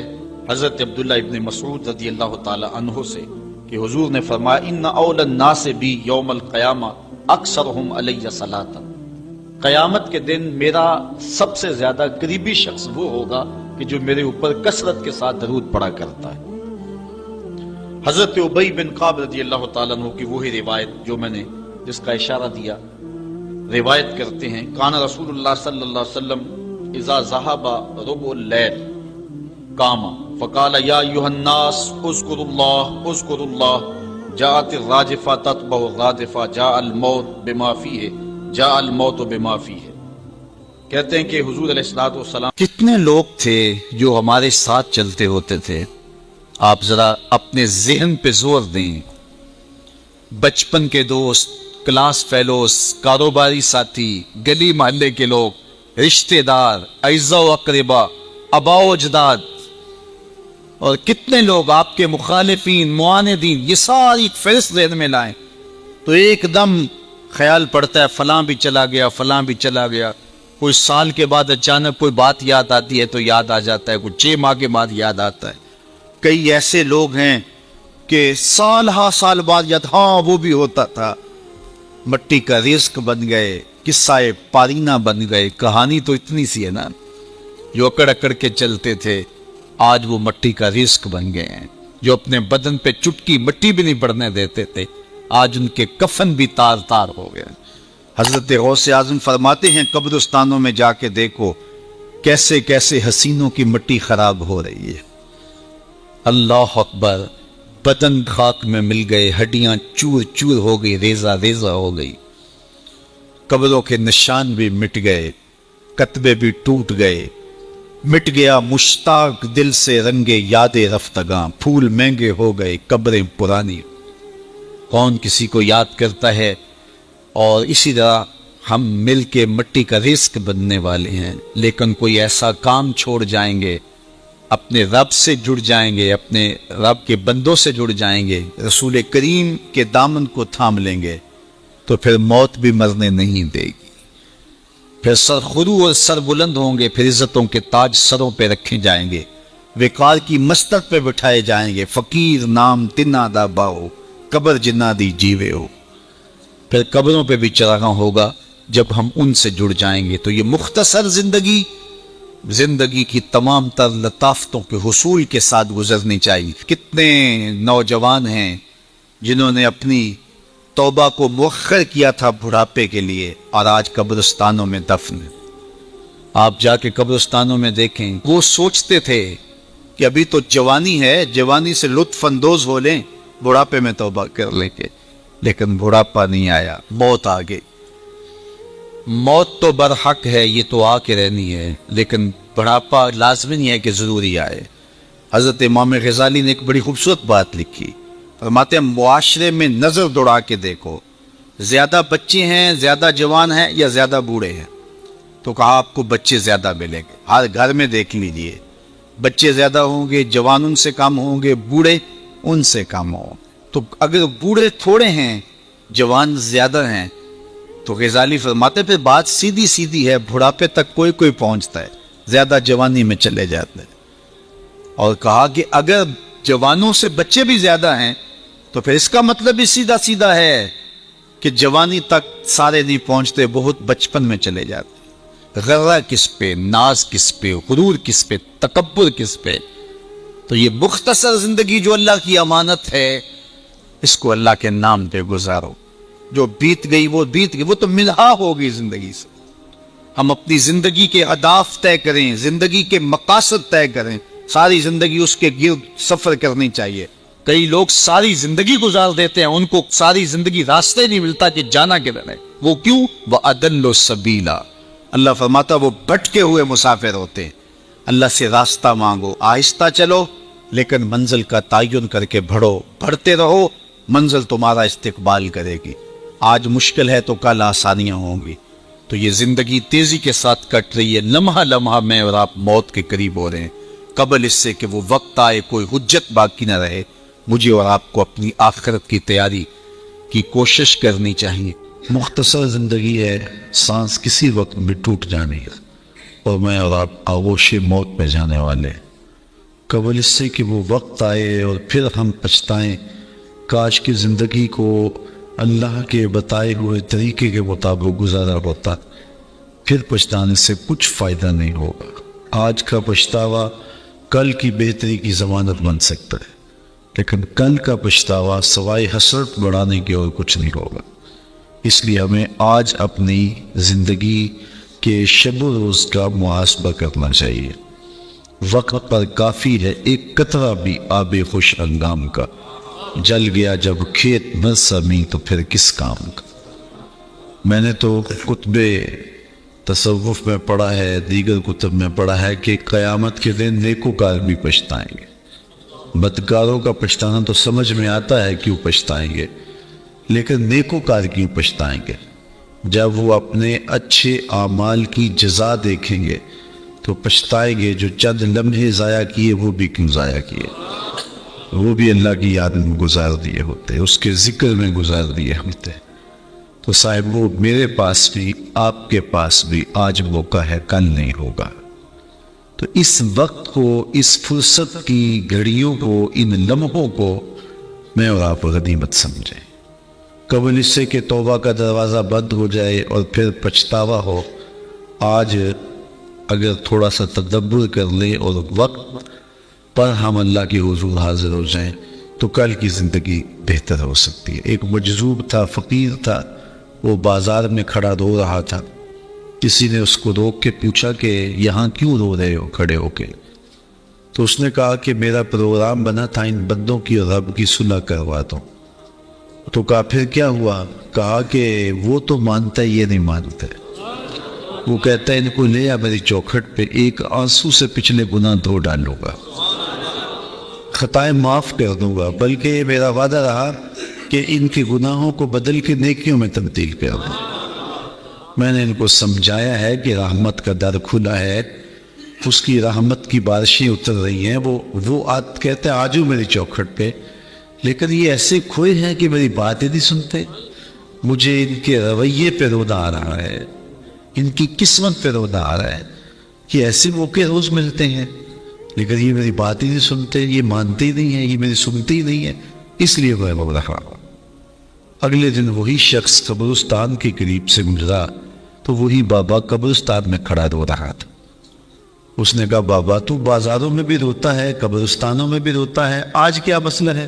حضرت عبداللہ ابن مسعود رضی اللہ تعالی عنہ سے کہ حضور نے فرمایا، ان اول الناس بی یوم القیامہ اکثرہم علی صلاۃ، قیامت کے دن میرا سب سے زیادہ قریبی شخص وہ ہوگا کہ جو میرے اوپر کثرت کے ساتھ درود پڑھا کرتا ہے۔ حضرت ابی بن کعب رضی اللہ تعالیٰ عنہ کی وہی روایت جو میں نے جس کا اشارہ دیا، روایت کرتے ہیں، کان رسول اللہ صلی اللہ علیہ وسلم اذا ذهب ربع اللیل قام فقال یا ایھا الناس اذکروا اللہ اذکروا اللہ، جاءت الراجفہ تتبع الرادفہ، جاء الموت بما فیہ، جاء الموت بما فیہ۔ کہتے ہیں کہ حضور علیہ الصلوۃ والسلام کتنے لوگ تھے جو ہمارے ساتھ چلتے ہوتے تھے، آپ ذرا اپنے ذہن پہ زور دیں، بچپن کے دوست، کلاس فیلوز، کاروباری ساتھی، گلی محلے کے لوگ، رشتہ دار، اعزاء و اقربا، آباء و اجداد، اور کتنے لوگ آپ کے مخالفین، معاندین، یہ ساری فہرست ذہن میں لائیں تو ایک دم خیال پڑتا ہے فلاں بھی چلا گیا، فلاں بھی چلا گیا۔ کوئی سال کے بعد اچانک کوئی بات یاد آتی ہے تو یاد آ جاتا ہے، کوئی 6 ماہ کے بعد یاد آتا ہے۔ کئی ایسے لوگ ہیں کہ سال ہا سال بعد یاد، ہاں وہ بھی ہوتا تھا۔ مٹی کا رزق بن گئے، قصہ پارینہ بن گئے، کہانی تو اتنی سی ہے نا، جو اکڑ اکڑ کے چلتے تھے آج وہ مٹی کا رزق بن گئے ہیں، جو اپنے بدن پہ چٹکی مٹی بھی نہیں پڑنے دیتے تھے آج ان کے کفن بھی تار تار ہو گئے۔ حضرت غوث اعظم فرماتے ہیں، قبرستانوں میں جا کے دیکھو کیسے کیسے حسینوں کی مٹی خراب ہو رہی ہے۔ اللہ اکبر، بدن خاک میں مل گئے، ہڈیاں چور چور ہو گئی، ریزہ ریزہ ہو گئی، قبروں کے نشان بھی مٹ گئے، کتبے بھی ٹوٹ گئے، مٹ گیا مشتاق دل سے رنگے یاد رفتگاں، پھول مہنگے ہو گئے، قبریں پرانی۔ کون کسی کو یاد کرتا ہے؟ اور اسی طرح ہم مل کے مٹی کا رزق بننے والے ہیں، لیکن کوئی ایسا کام چھوڑ جائیں گے، اپنے رب سے جڑ جائیں گے، اپنے رب کے بندوں سے جڑ جائیں گے، رسول کریم کے دامن کو تھام لیں گے تو پھر موت بھی مرنے نہیں دے گی، پھر سر خرو اور سر بلند ہوں گے، پھر عزتوں کے تاج سروں پہ رکھے جائیں گے، وقار کی مستر پہ بٹھائے جائیں گے، فقیر نام تنا دا باؤ، قبر جنا دی جیوے ہو۔ پھر قبروں پہ بھی چراغاں ہوگا جب ہم ان سے جڑ جائیں گے۔ تو یہ مختصر زندگی کی تمام تر لطافتوں کے حصول کے ساتھ گزرنی چاہیے۔ کتنے نوجوان ہیں جنہوں نے اپنی توبہ کو مؤخر کیا تھا بڑھاپے کے لیے، اور آج قبرستانوں میں دفن ہیں۔ آپ جا کے قبرستانوں میں دیکھیں، وہ سوچتے تھے کہ ابھی تو جوانی ہے، جوانی سے لطف اندوز ہو لیں، بڑھاپے میں توبہ کر لیں گے، لیکن بڑھاپا نہیں آیا، موت آ گئی۔ موت تو برحق ہے، یہ تو آ کے رہنی ہے، لیکن بڑھاپا لازمی نہیں ہے کہ ضروری آئے۔ حضرت امام غزالی نے ایک بڑی خوبصورت بات لکھی، فرماتے ہیں معاشرے میں نظر دوڑا کے دیکھو، زیادہ بچے ہیں، زیادہ جوان ہیں یا زیادہ بوڑھے ہیں؟ تو کہا آپ کو بچے زیادہ ملیں گے۔ ہر گھر میں دیکھ لیجیے، بچے زیادہ ہوں گے، جوان ان سے کم ہوں گے، بوڑھے ان سے کم ہوں۔ تو اگر بوڑھے تھوڑے ہیں، جوان زیادہ ہیں، تو غزالی فرماتے پھر بات سیدھی سیدھی ہے، بڑھاپے تک کوئی کوئی پہنچتا ہے، زیادہ جوانی میں چلے جاتے ہیں۔ اور کہا کہ اگر جوانوں سے بچے بھی زیادہ ہیں تو پھر اس کا مطلب بھی سیدھا سیدھا ہے کہ جوانی تک سارے نہیں پہنچتے، بہت بچپن میں چلے جاتے۔ غرہ کس پہ، ناز کس پہ، غرور کس پہ، تکبر کس پہ؟ تو یہ مختصر زندگی جو اللہ کی امانت ہے، اس کو اللہ کے نام پہ گزارو. جو بیت گئی وہ بیت گئی، وہ تو منہا ہوگی زندگی سے. ہم اپنی زندگی کے اہداف طے کریں، زندگی کے مقاصد طے کریں، ساری زندگی اس کے گرد سفر کرنی چاہیے. کئی لوگ ساری زندگی گزار دیتے ہیں، ان کو ساری زندگی راستے نہیں ملتا کہ جانا کدھر ہے. وہ کیوں؟ وَأَضَلُّ السَّبِيلَ. اللہ فرماتا وہ بھٹکے ہوئے مسافر ہوتے ہیں. اللہ سے راستہ مانگو، آہستہ چلو لیکن منزل کا تعین کر کے بڑھو، بڑھتے رہو، منزل تمہارا استقبال کرے گی. آج مشکل ہے تو کل آسانیاں ہوں گی. تو یہ زندگی تیزی کے ساتھ کٹ رہی ہے، لمحہ لمحہ میں اور آپ موت کے قریب ہو رہے ہیں. قبل اس سے کہ وہ وقت آئے کوئی حجت باقی نہ رہے، مجھے اور آپ کو اپنی آخرت کی تیاری کی کوشش کرنی چاہیے. مختصر زندگی ہے، سانس کسی وقت بھی ٹوٹ جانی ہے، اور میں اور آپ آغوش موت میں جانے والے ہیں. قبل اس سے کہ وہ وقت آئے اور پھر ہم پچھتائیں. کاش کی زندگی کو اللہ کے بتائے ہوئے طریقے کے مطابق گزارا ہوتا، پھر پچھتانے سے کچھ فائدہ نہیں ہوگا. آج کا پچھتاوا کل کی بہتری کی ضمانت بن سکتا ہے، لیکن کل کا پچھتاوا سوائے حسرت بڑھانے کے اور کچھ نہیں ہوگا. اس لیے ہمیں آج اپنی زندگی کے شب و روز کا محاسبہ کرنا چاہیے. وقت پر کافی ہے ایک قطرہ بھی آب خوش انگام کا، جل گیا جب کھیت نہ سمی تو پھر کس کام کا. میں نے تو کتب تصوف میں پڑھا ہے، دیگر کتب میں پڑھا ہے کہ قیامت کے دن نیکوکار بھی پچھتائیں گے. بدکاروں کا پچھتانا تو سمجھ میں آتا ہے کیوں پچھتائیں گے، لیکن نیکوکار کیوں پچھتائیں گے؟ جب وہ اپنے اچھے اعمال کی جزا دیکھیں گے تو پچھتائیں گے. جو چند لمحے ضائع کیے وہ بھی کیوں ضائع کیے، وہ بھی اللہ کی یاد میں گزار دیے ہوتے، اس کے ذکر میں گزار دیے ہوتے. تو صاحب وہ میرے پاس بھی آپ کے پاس بھی آج موقع ہے، کل نہیں ہوگا. تو اس وقت کو، اس فرصت کی گھڑیوں کو، ان لمحوں کو میں اور آپ غنیمت سمجھیں. قبل اس سے کہ توبہ کا دروازہ بند ہو جائے اور پھر پچھتاوا ہو، آج اگر تھوڑا سا تدبر کر لیں اور وقت پر ہم اللہ کے حضور حاضر ہو جائیں تو کل کی زندگی بہتر ہو سکتی ہے. ایک مجذوب تھا، فقیر تھا، وہ بازار میں کھڑا رو رہا تھا. کسی نے اس کو روک کے پوچھا کہ یہاں کیوں رو رہے ہو کھڑے ہو کے؟ تو اس نے کہا کہ میرا پروگرام بنا تھا ان بندوں کی اور رب کی صلح کرواتا ہوں. تو کہا پھر کیا ہوا؟ کہا کہ وہ تو مانتا ہے، یہ نہیں مانتا. وہ کہتا ہے ان کو لے آ میری چوکھٹ پہ، ایک آنسو سے پچھلے گناہ دھو ڈالوں گا، خطائیں معاف کر دوں گا، بلکہ میرا وعدہ رہا کہ ان کے گناہوں کو بدل کے نیکیوں میں تبدیل کر دوں. میں نے ان کو سمجھایا ہے کہ رحمت کا در کھلا ہے، اس کی رحمت کی بارشیں اتر رہی ہیں. وہ کہتے ہیں آجو میری چوکھٹ پہ، لیکن یہ ایسے کھوئے ہیں کہ میری باتیں نہیں سنتے. مجھے ان کے رویے پہ رونا آ رہا ہے، ان کی قسمت پہ رونا آ رہا ہے کہ ایسے موقع روز ملتے ہیں لیکن یہ میری بات ہی نہیں سنتے، یہ مانتے ہی نہیں ہیں، یہ میری سنتے ہی نہیں ہے، اس لیے میں رو رہا ہوں. اگلے دن وہی شخص قبرستان کے قریب سے گزرا تو وہی بابا قبرستان میں کھڑا رو رہا تھا. اس نے کہا بابا تو بازاروں میں بھی روتا ہے، قبرستانوں میں بھی روتا ہے، آج کیا مسئلہ ہے؟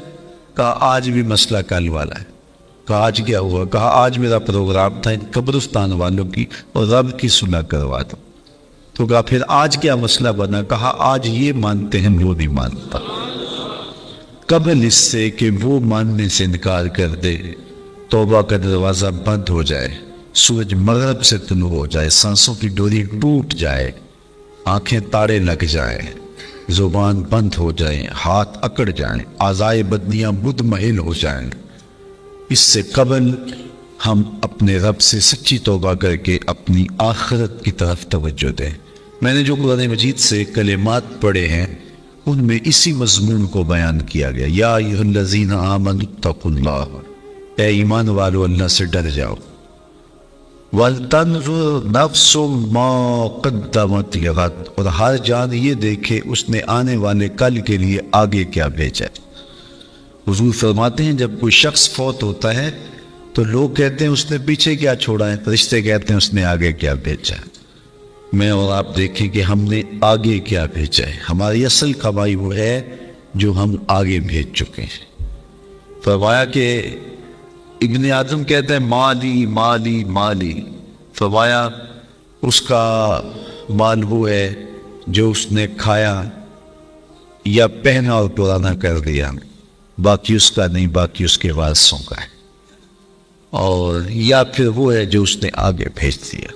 کہا آج بھی مسئلہ کل والا ہے. کہا آج کیا ہوا؟ کہا آج میرا پروگرام تھا ان قبرستان والوں کی اور رب کی صلح کروا دو. تو کہا پھر آج کیا مسئلہ بنا؟ کہا آج یہ مانتے ہیں وہ نہیں مانتا. قبل اس سے کہ وہ ماننے سے انکار کر دے، توبہ کا دروازہ بند ہو جائے، سورج مغرب سے طلوع ہو جائے، سانسوں کی ڈوری ٹوٹ جائے، آنکھیں تاڑے لگ جائیں، زبان بند ہو جائیں، ہاتھ اکڑ جائیں، اعضائے بدنیاں مدمحل ہو جائیں، اس سے قبل ہم اپنے رب سے سچی توبہ کر کے اپنی آخرت کی طرف توجہ دیں. میں نے جو قرآن مجید سے کلمات پڑھے ہیں ان میں اسی مضمون کو بیان کیا گیا. یا ایھا الذین آمنوا اتقوا اللہ، اے ایمان والو اللہ سے ڈر جاؤ. وَلْتَنْظُرْ نَفْسٌ مَا قَدَّمَتْ لِغَدٍ، اور ہر جان یہ دیکھے اس نے آنے والے کل کے لیے آگے کیا بھیجا. حضور فرماتے ہیں جب کوئی شخص فوت ہوتا ہے تو لوگ کہتے ہیں اس نے پیچھے کیا چھوڑا ہے، فرشتے کہتے ہیں اس نے آگے کیا بھیجا. میں اور آپ دیکھیں کہ ہم نے آگے کیا بھیجا ہے. ہماری اصل کمائی وہ ہے جو ہم آگے بھیج چکے ہیں. فرمایا کہ ابن آدم کہتے ہیں مالی مالی مالی. فرمایا اس کا مال وہ ہے جو اس نے کھایا یا پہنا اور پرانا کر دیا، باقی اس کا نہیں، باقی اس کے وارثوں کا ہے. اور یا پھر وہ ہے جو اس نے آگے بھیج دیا،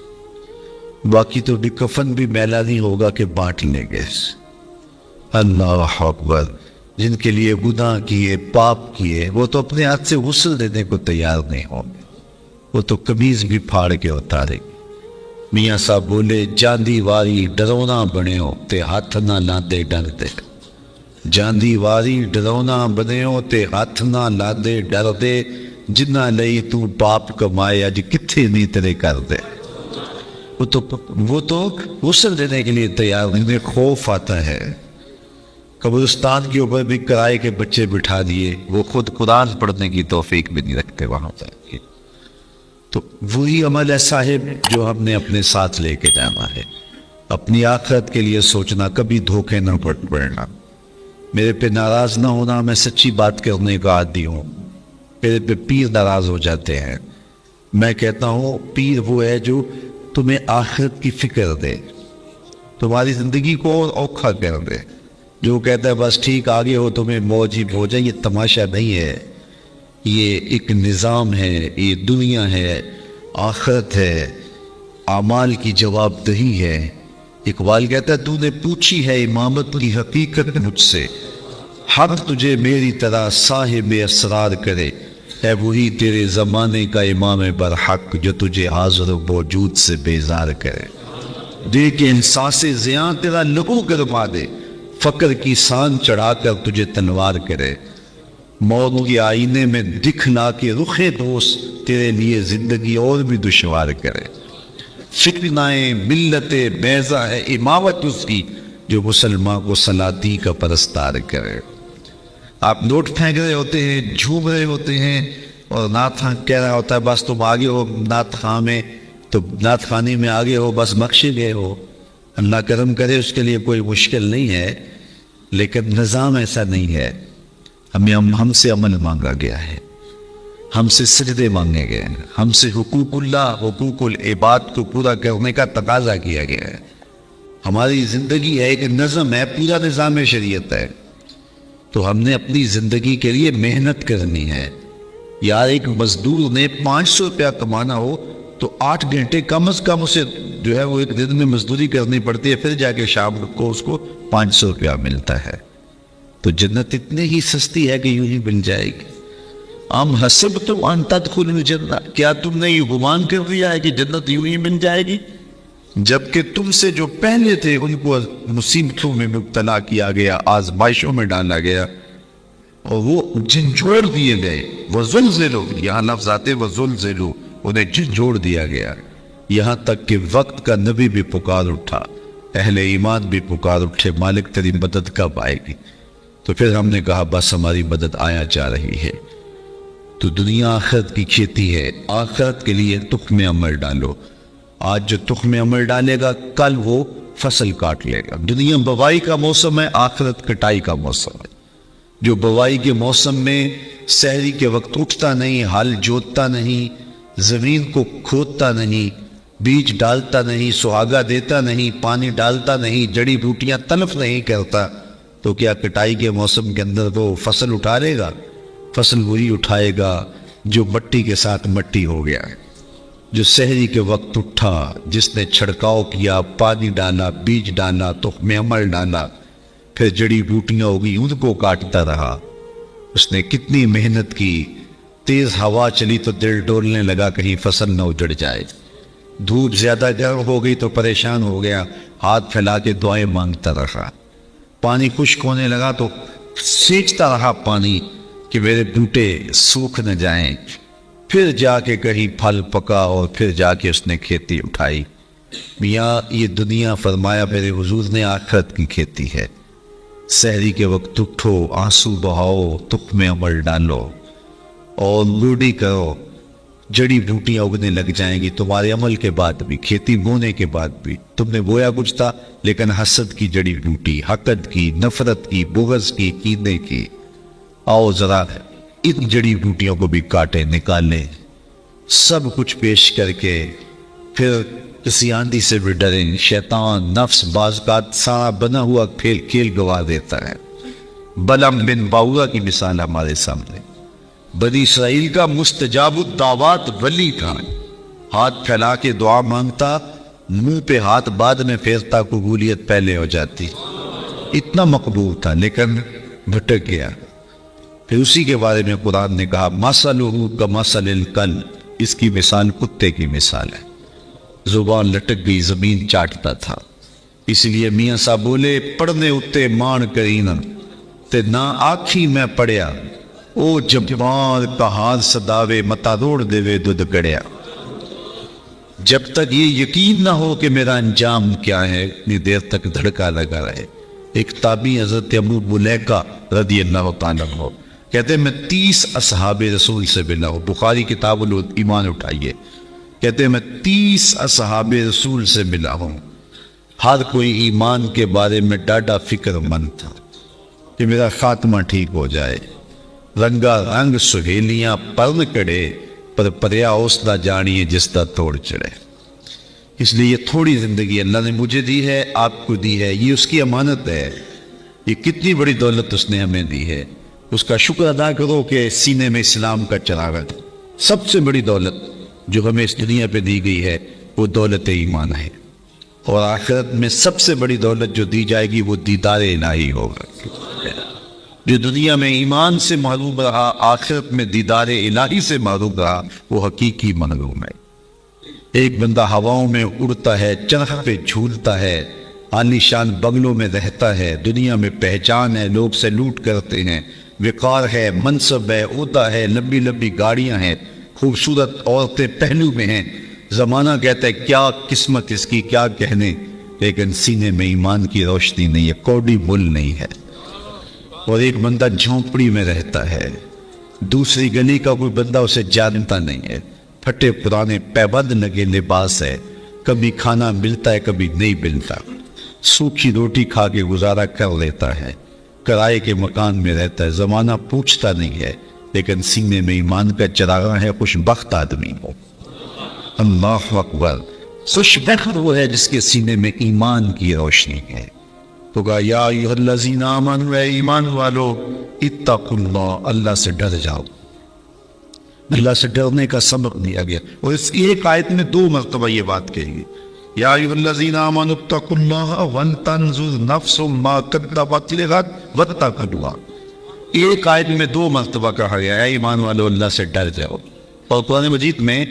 باقی تو کفن بھی میلا نہیں ہوگا کہ بانٹ لیں گے. اللہ اکبر. جن کے لیے گناہ کیے، پاپ کیے، وہ تو اپنے ہاتھ سے غسل دینے کو تیار نہیں ہوں گے، وہ تو قمیض بھی پھاڑ کے اتارے گے. میاں صاحب بولے جاندی واری ڈرونا بنے ہو تے ہاتھ نہ لاندے ڈر دے. جاندی واری ڈرونا بنے ہو تے ہاتھ نہ لاندے ڈر دے. جنہ لئی تو باپ کمائے اج کتھے نہیں تیرے کر دے. وہ تو غسل دینے کے لیے تیار نہیں. خوف آتا ہے. قبرستان کے اوپر بھی کرائے کے بچے بٹھا دیے، وہ خود قرآن پڑھنے کی توفیق بھی نہیں رکھتے وہاں جا کے. تو وہی عمل ہے صاحب جو ہم نے اپنے ساتھ لے کے جانا ہے. اپنی آخرت کے لیے سوچنا، کبھی دھوکے نہ پڑنا. میرے پہ ناراض نہ ہونا، میں سچی بات کرنے کا عادی ہوں. میرے پہ پیر ناراض ہو جاتے ہیں. میں کہتا ہوں پیر وہ ہے جو تمہیں آخرت کی فکر دے، تمہاری زندگی کو اور اوکھا کر دے. جو کہتا ہے بس ٹھیک آگے ہو تمہیں موج ہی ہو جائے، یہ تماشا نہیں ہے. یہ ایک نظام ہے، یہ دنیا ہے، آخرت ہے، اعمال کی جواب دہی ہے. اقبال کہتا ہے تو نے پوچھی ہے امامت کی حقیقت مجھ سے، حق تجھے میری طرح صاحب اسرار کرے. ہے وہی تیرے زمانے کا امام برحق جو تجھے حاضر و موجود سے بیزار کرے. دے کے انساس زیاں تیرا لہو گرما دے، فقر کی سان چڑھا کر تجھے تنوار کرے. موت کے آئینے میں دکھلا کے رخ دوست تیرے لیے زندگی اور بھی دشوار کرے. فتنائیں ملت بیضا ہے امامت اس کی جو مسلمان کو سلاطین کا پرستار کرے. آپ نوٹ پھینک رہے ہوتے ہیں، جھوم رہے ہوتے ہیں، اور نعت خان کہہ رہا ہوتا ہے بس تم آگے ہو نعت خان میں، تو نعت خانی میں آگے ہو، بس بخشے گئے ہو. اللہ کرم کرے، اس کے لیے کوئی مشکل نہیں ہے، لیکن نظام ایسا نہیں ہے. ہم سے عمل مانگا گیا ہے، ہم سے سجدے مانگے گئے ہیں، ہم سے حقوق اللہ، حقوق العباد کو پورا کرنے کا تقاضا کیا گیا ہے. ہماری زندگی ہے ایک نظم ہے، پورا نظام شریعت ہے. تو ہم نے اپنی زندگی کے لیے محنت کرنی ہے. یار ایک مزدور نے 500 روپیہ کمانا ہو تو 8 گھنٹے کم از کم اسے جو ہے وہ ایک دن میں مزدوری کرنی پڑتی ہے، پھر جا کے شام کو اس کو 500 روپیہ ملتا ہے. تو جنت اتنی ہی سستی ہے کہ یوں ہی مل جائے گی. ام حسبتم ان تدخلوا الجنہ، کیا تم نے یہ گمان کر لیا ہے کہ جنت یوں ہی مل جائے گی؟ جبکہ تم سے جو پہلے تھے ان کو مصیبتوں میں مبتلا کیا گیا، آزمائشوں میں ڈالا گیا، اور وہ جھنجھوڑ دیے گئے. وزلزلوا، یہاں لفظ آتے وزلزلوا، انہیں جھنجھوڑ دیا گیا. یہاں تک کہ وقت کا نبی بھی پکار اٹھا، اہل ایمان بھی پکار اٹھے، مالک تیری مدد کب آئے گی؟ تو پھر ہم نے کہا بس ہماری مدد آیا جا رہی ہے. تو دنیا آخرت کی کھیتی ہے، آخرت کے لیے تخم عمل ڈالو. آج جو تخم عمل ڈالے گا کل وہ فصل کاٹ لے گا. دنیا بوائی کا موسم ہے، آخرت کٹائی کا موسم ہے. جو بوائی کے موسم میں سحری کے وقت اٹھتا نہیں، ہل جوتتا نہیں، زمین کو کھودتا نہیں، بیج ڈالتا نہیں، سہاگا دیتا نہیں، پانی ڈالتا نہیں، جڑی بوٹیاں تلف نہیں کرتا، تو کیا کٹائی کے موسم کے اندر وہ فصل اٹھا لے گا؟ فصل وہی اٹھائے گا جو مٹی کے ساتھ مٹی ہو گیا ہے. جو سحری کے وقت اٹھا، جس نے چھڑکاؤ کیا، پانی ڈالا، بیج ڈالا، تخم عمل ڈالا، پھر جڑی بوٹیاں ہوگی ان کو کاٹتا رہا. اس نے کتنی محنت کی. تیز ہوا چلی تو دل ڈولنے لگا کہیں فصل نہ اجڑ جائے. دھوپ زیادہ گرم ہو گئی تو پریشان ہو گیا، ہاتھ پھیلا کے دعائیں مانگتا رہا. پانی خشک ہونے لگا تو سینچتا رہا پانی کہ میرے بوٹے سوکھ نہ جائیں. پھر جا کے کہیں پھل پکا اور پھر جا کے اس نے کھیتی اٹھائی. میاں یہ دنیا، فرمایا میرے حضور نے، آخرت کی کھیتی ہے. سحری کے وقت اٹھو، آنسو بہاؤ، تخم عمل ڈالو اور لوڈی کرو. جڑی بوٹیاں اگنے لگ جائیں گی تمہارے عمل کے بعد بھی، کھیتی بونے کے بعد بھی۔ تم نے بویا کچھ تھا، لیکن حسد کی جڑی بوٹی، حقد کی، نفرت کی، بغض کی، کینے کی، آؤ ذرا ان جڑی بوٹیوں کو بھی کاٹیں، نکالیں، سب کچھ پیش کر کے پھر کسی آندھی سے بھی ڈریں۔ شیطان نفس بعض کا سارا بنا ہوا کھیل گوا دیتا ہے۔ بلعم بن باورا کی مثال ہمارے سامنے، بنی اسرائیل کا مستجاب الدعوات ولی تھا، ہاتھ پھیلا کے دعا مانگتا، منہ پہ ہاتھ بعد میں پھیرتا، قبولیت پہلے ہو جاتی، اتنا مقبول تھا، لیکن بھٹک گیا۔ پھر اسی کے بارے میں قرآن نے کہا مثلہ کمثل الکلب، اس کی مثال کتے کی مثال ہے، زبان لٹک گئی، زمین چاٹتا تھا۔ اس لیے میاں صاحب بولے پڑھنے اتے مان کرین تے نہ آکھی میں پڑھیا، او جبار کا ہاتھ صداوے متا روڑ دیوے دودھ گڑیا۔ جب تک یہ یقین نہ ہو کہ میرا انجام کیا ہے، اتنی دیر تک دھڑکا لگا رہے۔ ایک تابعی حضرت ابو ملیکہ رضی اللہ تعالیٰ عنہ کہتے ہیں میں 30 اصحاب رسول سے ملا ہوں، بخاری کتاب الایمان اٹھائیے، کہتے ہیں میں 30 اصحاب رسول سے ملا ہوں، ہر کوئی ایمان کے بارے میں ڈاڈا فکر مند تھا کہ میرا خاتمہ ٹھیک ہو جائے۔ رنگا رنگ سہیلیاں پرن کڑے، پر پریا اوسدا جانیے جس دا توڑ چڑھے۔ اس لیے یہ تھوڑی زندگی اللہ نے مجھے دی ہے، آپ کو دی ہے، یہ اس کی امانت ہے۔ یہ کتنی بڑی دولت اس نے ہمیں دی ہے، اس کا شکر ادا کرو کہ سینے میں اسلام کا چراغ ہے۔ سب سے بڑی دولت جو ہمیں اس دنیا پہ دی گئی ہے وہ دولت ایمان ہے، اور آخرت میں سب سے بڑی دولت جو دی جائے گی وہ دیدار الہی ہوگا۔ جو دنیا میں ایمان سے محروم رہا، آخرت میں دیدار الہی سے محروم رہا، وہ حقیقی محروم ہے۔ ایک بندہ ہواؤں میں اڑتا ہے، چرخ پہ جھولتا ہے، عالی شان بنگلوں میں رہتا ہے، دنیا میں پہچان ہے، لوگ سیلوٹ کرتے ہیں، وقار ہے، منصب ہے، عہدہ ہے، لمبی لمبی گاڑیاں ہیں، خوبصورت عورتیں پہلو میں ہیں، زمانہ کہتا ہے کیا قسمت اس کی، کیا کہنے، لیکن سینے میں ایمان کی روشنی نہیں ہے، کوڑی مل نہیں ہے۔ اور ایک بندہ جھونپڑی میں رہتا ہے، دوسری گلی کا کوئی بندہ اسے جانتا نہیں ہے، پھٹے پرانے پیبند لگے لباس ہے، کبھی کھانا ملتا ہے کبھی نہیں ملتا، سوکھی روٹی کھا کے گزارا کر لیتا ہے، کرائے کے مکان میں رہتا ہے، زمانہ پوچھتا نہیں ہے، لیکن سینے میں ایمان کا چراغاں ہے، خوش بخت آدمی ہو۔ اللہ اکبر، خوش بخت وہ ہے جس کے سینے میں ایمان کی روشنی ہے۔ تو کہا یا ایھا الذین آمنوا، اے ایمان والو، اتقوا اللہ، اللہ سے ڈر جاؤ۔ اللہ سے ڈرنے کا سبق دیا گیا، اور اس ایک آیت میں 2 مرتبہ یہ بات کہی گئی، یا ایھا الذین آمنوا اتقوا اللہ ولتنظر نفس ما قدمت لغد واتقوا اللہ۔ ایک آیت میں 2 مرتبہ کہا گیا اے ایمان والو اللہ سے ڈر جاؤ، اور قرآن مجید میں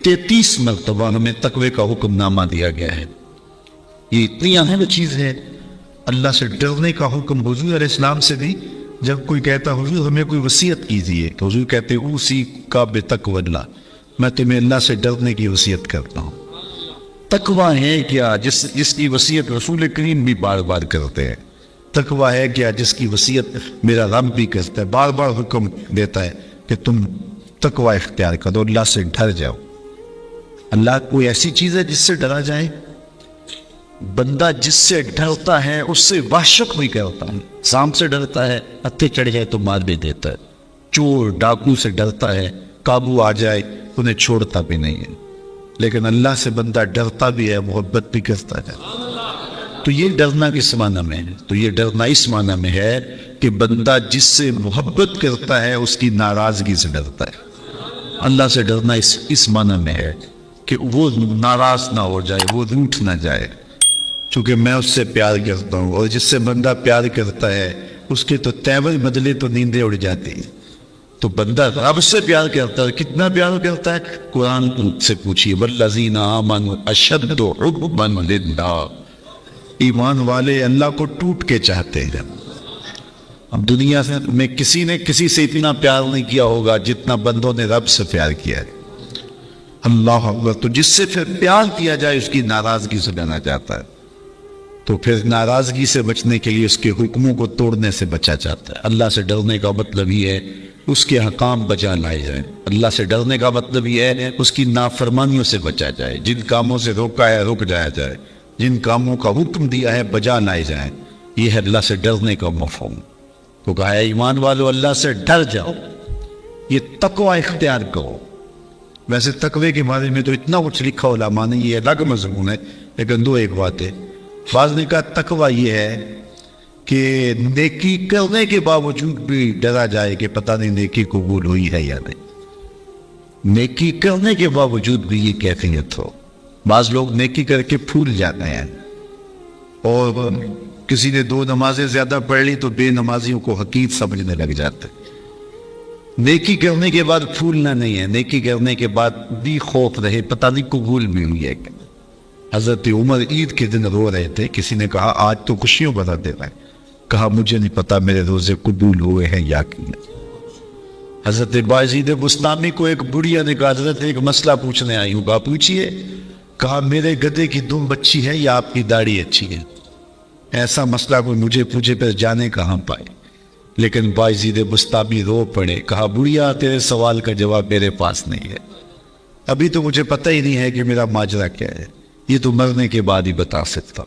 33 مرتبہ ہمیں تقوی کا حکم نامہ دیا گیا ہے۔ یہ اتنی اہم چیز ہے اللہ سے ڈرنے کا حکم۔ حضور علیہ السلام سے بھی جب کوئی کہتا حضور ہمیں کوئی وصیت کیجیے، تو حضور کہتے اوصی کا بتقوی اللہ، میں تمہیں اللہ سے ڈرنے کی وصیت کرتا ہوں۔ تقوی ہے کیا جس کی وصیت رسول کریم بھی بار بار کرتے ہیں؟ تقوی ہے کیا جس کی وصیت میرا رب بھی کرتا ہے، بار بار حکم دیتا ہے کہ تم تقوی اختیار کرو، اللہ سے ڈر جاؤ۔ اللہ کوئی ایسی چیز ہے جس سے ڈرا جائے؟ بندہ جس سے ڈرتا ہے اس سے وحشت نہیں کرتا ہے۔ سانپ سے ڈرتا ہے، ہتھے چڑھ جائے تو مار بھی دیتا ہے۔ چور ڈاکو سے ڈرتا ہے، قابو آ جائے انہیں چھوڑتا بھی نہیں ہے۔ لیکن اللہ سے بندہ ڈرتا بھی ہے، محبت بھی کرتا ہے۔ تو یہ ڈرنا کس معنی میں ہے؟ تو یہ ڈرنا اس معنی میں ہے کہ بندہ جس سے محبت کرتا ہے اس کی ناراضگی سے ڈرتا ہے۔ اللہ سے ڈرنا اس معنی میں ہے کہ وہ ناراض نہ ہو جائے، وہ روٹھ نہ جائے، چونکہ میں اس سے پیار کرتا ہوں، اور جس سے بندہ پیار کرتا ہے اس کے تو تیور بدلے تو نیندیں اڑ جاتی ہیں۔ تو بندہ رب سے پیار کرتا ہے، کتنا پیار کرتا ہے؟ قرآن سے پوچھیے والذین آمنوا اشد حبا للہ، ایمان والے اللہ کو ٹوٹ کے چاہتے ہیں۔ اب دنیا میں کسی نے کسی سے اتنا پیار نہیں کیا ہوگا جتنا بندوں نے رب سے پیار کیا ہے۔ اللہ اکبر۔ تو جس سے پھر پیار کیا جائے اس کی ناراضگی سے ڈرنا چاہتا ہے، تو پھر ناراضگی سے بچنے کے لیے اس کے حکموں کو توڑنے سے بچا جاتا ہے۔ اللہ سے ڈرنے کا مطلب یہ ہے اس کے احکام بجا لائے جائیں۔ اللہ سے ڈرنے کا مطلب یہ ہے اس کی نافرمانیوں سے بچا جائے، جن کاموں سے روکا ہے رک جایا جائے، جن کاموں کا حکم دیا ہے بجا لائے جائیں۔ یہ ہے اللہ سے ڈرنے کا مفہوم۔ تو کہا ہے ایمان والو اللہ سے ڈر جاؤ، یہ تقوی اختیار کرو۔ ویسے تقوی کے بارے میں تو اتنا کچھ لکھا علماء نے، یہ الگ مضمون ہے، لیکن دو ایک بات ہے۔ بعض نے کہا تقوی یہ ہے کہ نیکی کرنے کے باوجود بھی ڈرا جائے کہ پتہ نہیں نیکی قبول ہوئی ہے یا نہیں۔ نیکی کرنے کے باوجود بھی یہ کیفیت ہو۔ بعض لوگ نیکی کر کے پھول جاتے ہیں، اور کسی نے 2 نمازیں زیادہ پڑھ لی تو بے نمازیوں کو حقیر سمجھنے لگ جاتے ہیں۔ نیکی کرنے کے بعد پھولنا نہیں ہے، نیکی کرنے کے بعد بھی خوف رہے پتہ نہیں قبول بھی ہوئی ہے کہ۔ حضرت عمر عید کے دن رو رہے تھے، کسی نے کہا آج تو خوشیوں بتا دے رہا ہے، کہا مجھے نہیں پتا میرے روزے قبول ہوئے ہیں یا کہ نہیں۔ حضرت بایزید بستامی کو ایک بڑھیا نے کہا حضرت ایک مسئلہ پوچھنے آئی ہوں، کہا پوچھئے۔ کہا میرے گدھے کی دم اچھی ہے یا آپ کی داڑھی اچھی ہے؟ ایسا مسئلہ کوئی مجھے پوچھے پھر جانے کہاں پائے۔ لیکن بایزید بستامی رو پڑے، کہا بڑھیا تیرے سوال کا جواب میرے پاس نہیں ہے، ابھی تو مجھے پتہ ہی نہیں ہے کہ میرا ماجرا کیا ہے، یہ تو مرنے کے بعد ہی بتا سکتا۔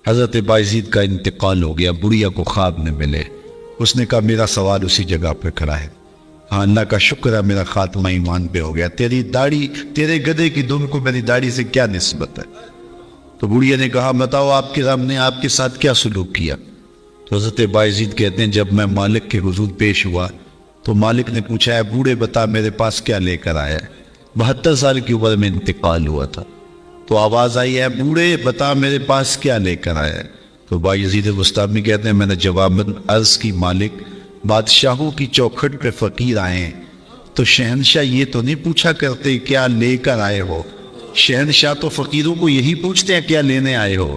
حضرت بایزید کا انتقال ہو گیا، بڑھیا کو خواب میں ملے، اس نے کہا میرا سوال اسی جگہ پہ کھڑا ہے۔ ہاں اللہ کا شکر ہے میرا خاتمہ ایمان پہ ہو گیا، تیری داڑھی تیرے گدھے کی دم کو میری داڑھی سے کیا نسبت ہے؟ تو بڑھیا نے کہا بتاؤ آپ کے رب نے آپ کے ساتھ کیا سلوک کیا؟ تو حضرت بایزید کہتے ہیں جب میں مالک کے حضور پیش ہوا تو مالک نے پوچھا ہے بوڑھے بتا میرے پاس کیا لے کر آیا ہے؟ 72 سال کی عمر میں انتقال ہوا تھا۔ تو آواز آئی ہے بوڑھے بتا میرے پاس کیا لے کر آیا ہے؟ تو بایزید بستامی کہتے ہیں میں نے جواباً عرض کی مالک بادشاہوں کی چوکھٹ پہ فقیر آئے ہیں تو شہنشاہ یہ تو نہیں پوچھا کرتے کیا لے کر آئے ہو، شہنشاہ تو فقیروں کو یہی پوچھتے ہیں کیا لینے آئے ہو۔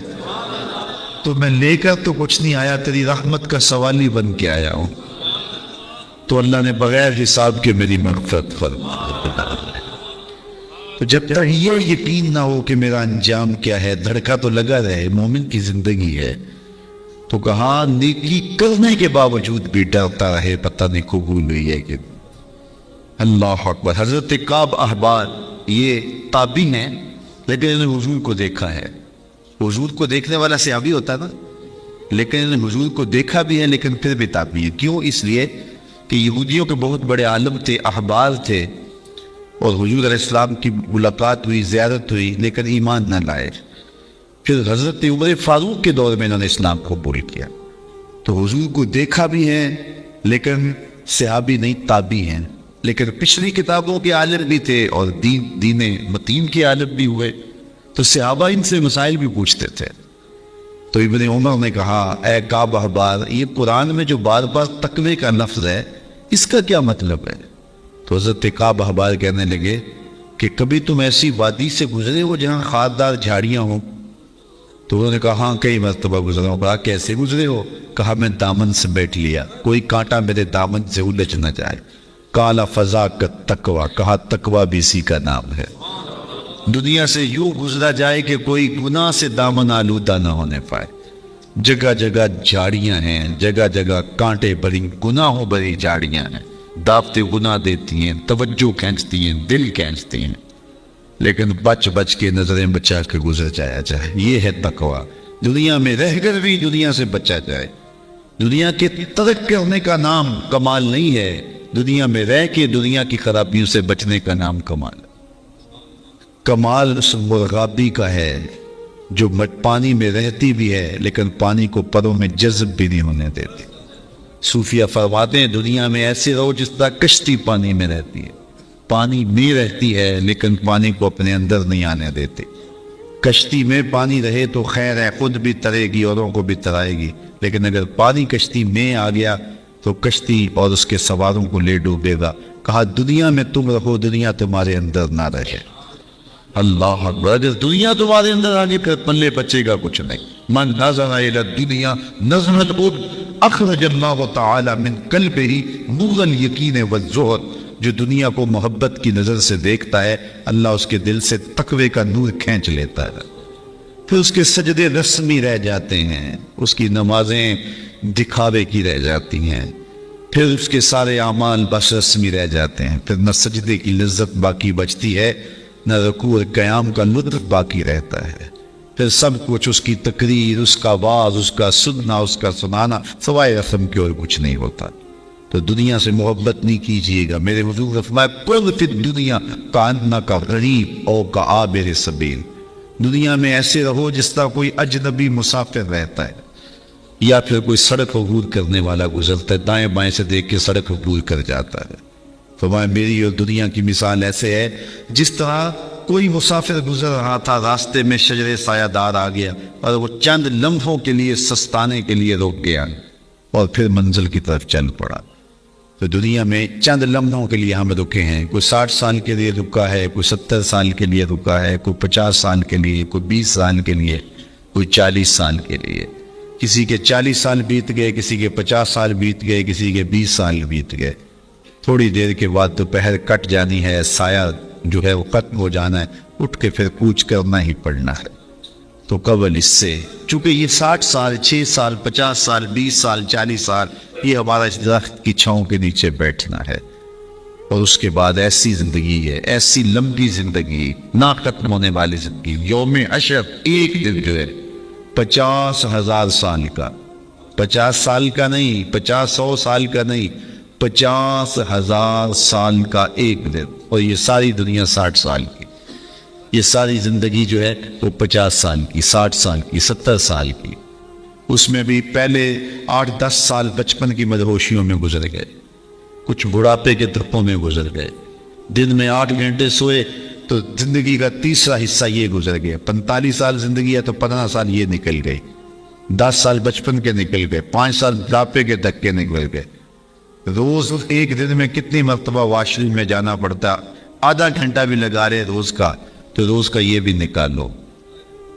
تو میں لے کر تو کچھ نہیں آیا، تیری رحمت کا سوالی بن کے آیا ہوں۔ تو اللہ نے بغیر حساب کے میری مغفرت فرما۔ تو جب تک یہ یقین نہ ہو کہ میرا انجام کیا ہے، دھڑکا تو لگا رہے، مومن کی زندگی ہے۔ تو کہا نیکی کرنے کے باوجود بھی ڈرتا رہے پتہ نہیں قبول ہوئی ہے کہ۔ اللہ اکبر۔ حضرت کعب احبار یہ تابعی ہیں لیکن انہوں نے حضور کو دیکھا ہے۔ حضور کو دیکھنے والا صحابی ہوتا نا، لیکن انہوں نے حضور کو دیکھا بھی ہے لیکن پھر بھی تابعی ہے۔ کیوں؟ اس لیے کہ یہودیوں کے بہت بڑے عالم تھے، احبار تھے، اور حضور علیہ السلام کی ملاقات ہوئی، زیارت ہوئی، لیکن ایمان نہ لائے۔ پھر حضرت عمر فاروق کے دور میں انہوں نے اسلام قبول کیا۔ تو حضور کو دیکھا بھی ہے لیکن صحابی نہیں، تابعی ہیں، لیکن پچھلی کتابوں کے عالم بھی تھے اور دین متین کے عالم بھی ہوئے، تو صحابہ ان سے مسائل بھی پوچھتے تھے۔ تو ابن عمر نے کہا اے کعب احبار یہ قرآن میں جو بار بار تقوی کا لفظ ہے اس کا کیا مطلب ہے؟ تو حضرت کعب احبار کہنے لگے کہ کبھی تم ایسی وادی سے گزرے ہو جہاں خاردار جھاڑیاں ہوں؟ تو انہوں نے کہا ہاں کئی مرتبہ گزرا ہوں۔ کہا کیسے گزرے ہو؟ کہا میں دامن سے بیٹھ لیا، کوئی کانٹا میرے دامن سے الجھ نہ جائے۔ کالا فضا کا تقوی، کہا تقوی بھی اسی کا نام ہے۔ دنیا سے یوں گزرا جائے کہ کوئی گناہ سے دامن آلودہ نہ ہونے پائے۔ جگہ جگہ جھاڑیاں ہیں، جگہ جگہ کانٹے بھری گناہوں بھری جھاڑیاں ہیں، دعوتیں گناہ دیتی ہیں، توجہ کھینچتی ہیں، دل کھینچتی ہیں، لیکن بچ بچ کے نظریں بچا کے گزر جایا جائے۔ یہ ہے تقوی، دنیا میں رہ کر بھی دنیا سے بچا جائے۔ دنیا کے ترک کرنے کا نام کمال نہیں ہے، دنیا میں رہ کے دنیا کی خرابیوں سے بچنے کا نام کمال ہے۔ کمال اس مرغابی کا ہے جو پانی میں رہتی بھی ہے لیکن پانی کو پروں میں جذب بھی نہیں ہونے دیتی۔ صوفیہ فرماتے ہیں دنیا میں ایسے رہو جس طرح کشتی پانی میں رہتی ہے، پانی میں رہتی ہے لیکن پانی کو اپنے اندر نہیں آنے دیتی۔ کشتی میں پانی رہے تو خیر ہے، خود بھی ترے گی اوروں کو بھی ترائے گی، لیکن اگر پانی کشتی میں آ گیا تو کشتی اور اس کے سواروں کو لے ڈوبے گا۔ کہا دنیا میں تم رہو، دنیا تمہارے اندر نہ رہے۔ اللہ اکبر۔ اگر دنیا تمہارے اندر آگے پھر پلے بچے گا کچھ نہیں۔ من نظر الی الدنیا نظرۃ العب اخرج اللہ تعالی من قلبہ نور الیقین والزہد۔ جو دنیا کو محبت کی نظر سے دیکھتا ہے اللہ اس کے دل سے تقوی کا نور کھینچ لیتا ہے، پھر اس کے سجدے رسمی رہ جاتے ہیں، اس کی نمازیں دکھاوے کی رہ جاتی ہیں، پھر اس کے سارے اعمال بس رسمی رہ جاتے ہیں، پھر نہ سجدے کی لذت باقی بچتی ہے، نہ رکوع اور قیام کا لطف باقی رہتا ہے، پھر سب کچھ اس کی تقریر، اس کا واعظ، اس کا سننا، اس کا سنانا سوائے رسم کے اور کچھ نہیں ہوتا۔ تو دنیا سے محبت نہیں کیجیے گا، میرے حضور نے فرمایا کل فی الدنیا کانک غریب او کعابر سبیل، دنیا میں ایسے رہو جس طرح کوئی اجنبی مسافر رہتا ہے یا پھر کوئی سڑک عبور کرنے والا گزرتا ہے، دائیں بائیں سے دیکھ کے سڑک عبور کر جاتا ہے۔ فرمایا میری اور دنیا کی مثال ایسے ہے جس طرح کوئی مسافر گزر رہا تھا، راستے میں شجر سایہ دار آ گیا اور وہ چند لمحوں کے لیے سستانے کے لیے رک گیا اور پھر منزل کی طرف چل پڑا۔ تو دنیا میں چند لمحوں کے لیے ہم رکے ہیں، کوئی 60 سال کے لیے رکا ہے، کوئی 70 سال کے لیے رکا ہے، کوئی 50 سال کے لیے، کوئی 20 سال کے لیے، کوئی 40 سال کے لیے۔ کسی کے 40 سال بیت گئے، کسی کے 50 سال بیت گئے، کسی کے 20 سال بیت گئے۔ تھوڑی دیر کے بعد دوپہر کٹ جانی ہے، سایہ جو ہے وہ ختم ہو جانا ہے، اٹھ کے پھر کوچ کرنا ہی پڑنا ہے۔ تو قبل اس سے چونکہ یہ 60 سال، 6 سال، 50 سال، 20 سال، 40 سال یہ ہمارا اس درخت کی چھاؤں کے نیچے بیٹھنا ہے، اور اس کے بعد ایسی زندگی ہے، ایسی لمبی زندگی، نہ ختم ہونے والی زندگی۔ یوم حشر ایک دن جو ہے 50,000 سال کا، 50 سال کا نہیں، 50-100 سال کا نہیں، 50,000 سال کا ایک دن، اور یہ ساری دنیا 60 سال کی، یہ ساری زندگی جو ہے وہ 50 سال کی، 60 سال کی، 70 سال کی۔ اس میں بھی پہلے 8-10 سال بچپن کی مدہوشیوں میں گزر گئے، کچھ بڑھاپے کے دھپوں میں گزر گئے، دن میں 8 گھنٹے سوئے تو زندگی کا تیسرا حصہ یہ گزر گیا۔ 45 سال زندگی ہے تو 15 سال یہ نکل گئی، 10 سال بچپن کے نکل گئے، 5 سال بڑھاپے کے دھکے نکل گئے۔ روز ایک دن میں کتنی مرتبہ واش روم میں جانا پڑتا، آدھا گھنٹہ بھی لگا رہے روز کا، تو روز کا یہ بھی نکالو،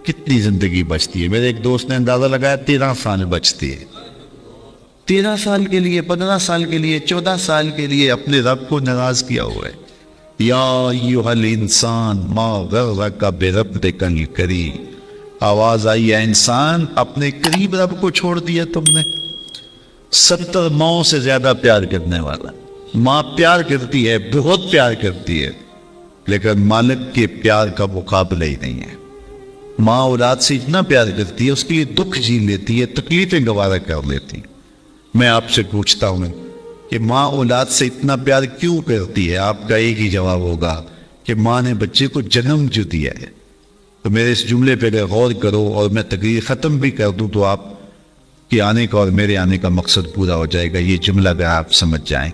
کتنی زندگی بچتی ہے۔ میرے ایک دوست نے اندازہ لگایا 13 سال بچتی ہے، 13 سال کے لیے، 15 سال کے لیے، 14 سال کے لیے اپنے رب کو ناراض کیا ہوا ہے۔ یا ایھا الانسان ما غرک بربک الکریم، آواز آئی ہے انسان اپنے قریب رب کو چھوڑ دیا تم نے۔ 70 ماؤں سے زیادہ پیار کرنے والا، ماں پیار کرتی ہے، بہت پیار کرتی ہے، لیکن مالک کے پیار کا مقابلہ ہی نہیں ہے۔ ماں اولاد سے اتنا پیار کرتی ہے، اس کے لیے دکھ جھیل لیتی ہے، تکلیفیں گوارا کر لیتی۔ میں آپ سے پوچھتا ہوں کہ ماں اولاد سے اتنا پیار کیوں کرتی ہے؟ آپ کا ایک ہی جواب ہوگا کہ ماں نے بچے کو جنم جو دیا ہے۔ تو میرے اس جملے پہ اگر غور کرو اور میں تقریر ختم بھی کر دوں تو آپ کے آنے کا اور میرے آنے کا مقصد پورا ہو جائے گا۔ یہ جملہ اگر آپ سمجھ جائیں،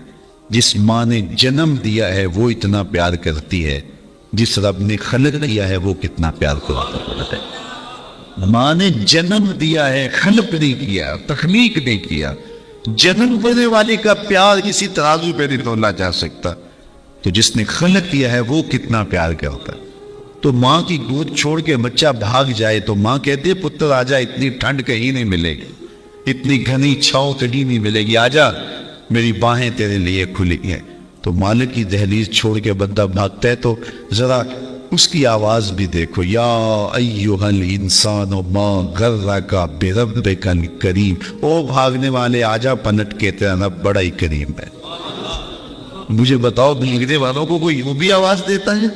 جس ماں نے جنم دیا ہے وہ اتنا پیار کرتی ہے، جس رب نے خلق کیا ہے وہ کتنا پیار کرتا ہے۔ ماں نے جنم دیا ہے، خلق نہیں کیا، تخلیق نہیں کیا۔ جنم دینے والے کا پیار کسی ترازو پہ نہیں تولا جا سکتا، تو جس نے خلق کیا ہے وہ کتنا پیار کرتا ہے۔ تو ماں کی گود چھوڑ کے بچہ بھاگ جائے تو ماں کہتی ہے پتر آجا، اتنی ٹھنڈ کہیں نہیں ملے گی، اتنی گھنی چھاؤں کہیں نہیں ملے گی، آجا میری باہیں تیرے لیے کھلی ہیں۔ تو مالک کی دہلیز چھوڑ کے بندہ بھاگتا ہے تو ذرا اس کی آواز بھی دیکھو، یا ایھا الانسان ما غرک بربک الکریم، او بھاگنے والے آجا، پلٹ کے تیرا رب بڑا ہی کریم ہے۔ مجھے بتاؤ بھیگنے والوں کو کوئی یوں بھی آواز دیتا ہے؟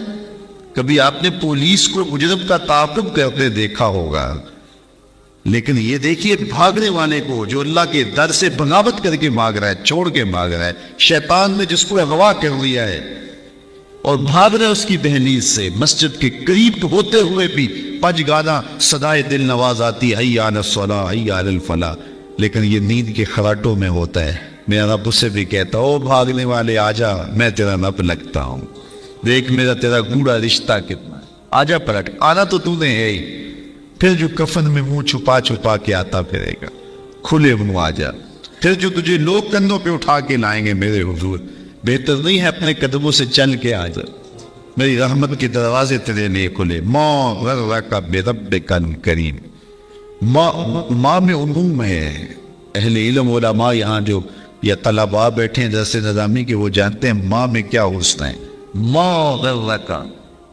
کبھی آپ نے پولیس کو مجرم کا تعاقب کرتے دیکھا ہوگا، لیکن یہ دیکھیے بھاگنے والے کو جو اللہ کے در سے بغاوت کر کے بھاگ رہا ہے، چھوڑ کے بھاگ رہا ہے، شیطان نے جس کو اغوا کر لیا ہے اور بھاگ رہا ہے اس کی دہلیز سے، مسجد کے قریب ہوتے ہوئے بھی پج گانا صدائے دل نواز آتی ہے، حی علی الصلاۃ حی علی الفلاح، لیکن یہ نیند کے خراٹوں میں ہوتا ہے۔ میرا رب اسے بھی کہتا او بھاگنے والے آجا، میں تیرا رب لگتا ہوں، دیکھ میرا تیرا گوڑا رشتہ کتنا ہے، آجا پلٹ، آنا تو تو نے ہے ہی۔ پھر جو کفن میں منہ چھپا چھپا کے آتا پھرے گا، کھلے منہ آجا۔ پھر جو تجھے لوگ کندھوں پہ اٹھا کے لائیں گے میرے حضور، بہتر نہیں ہے اپنے قدموں سے چل کے آجا، میری رحمت کے دروازے تیرے لیے کھلے۔ ما غرک بربک الکریم، ماں میں عموم ہے، اہل علم علماء یہاں جو یا طلباء بیٹھے ہیں درس نظامی کے وہ جانتے ہیں ماں میں کیا حسن ہے۔ ما غرک،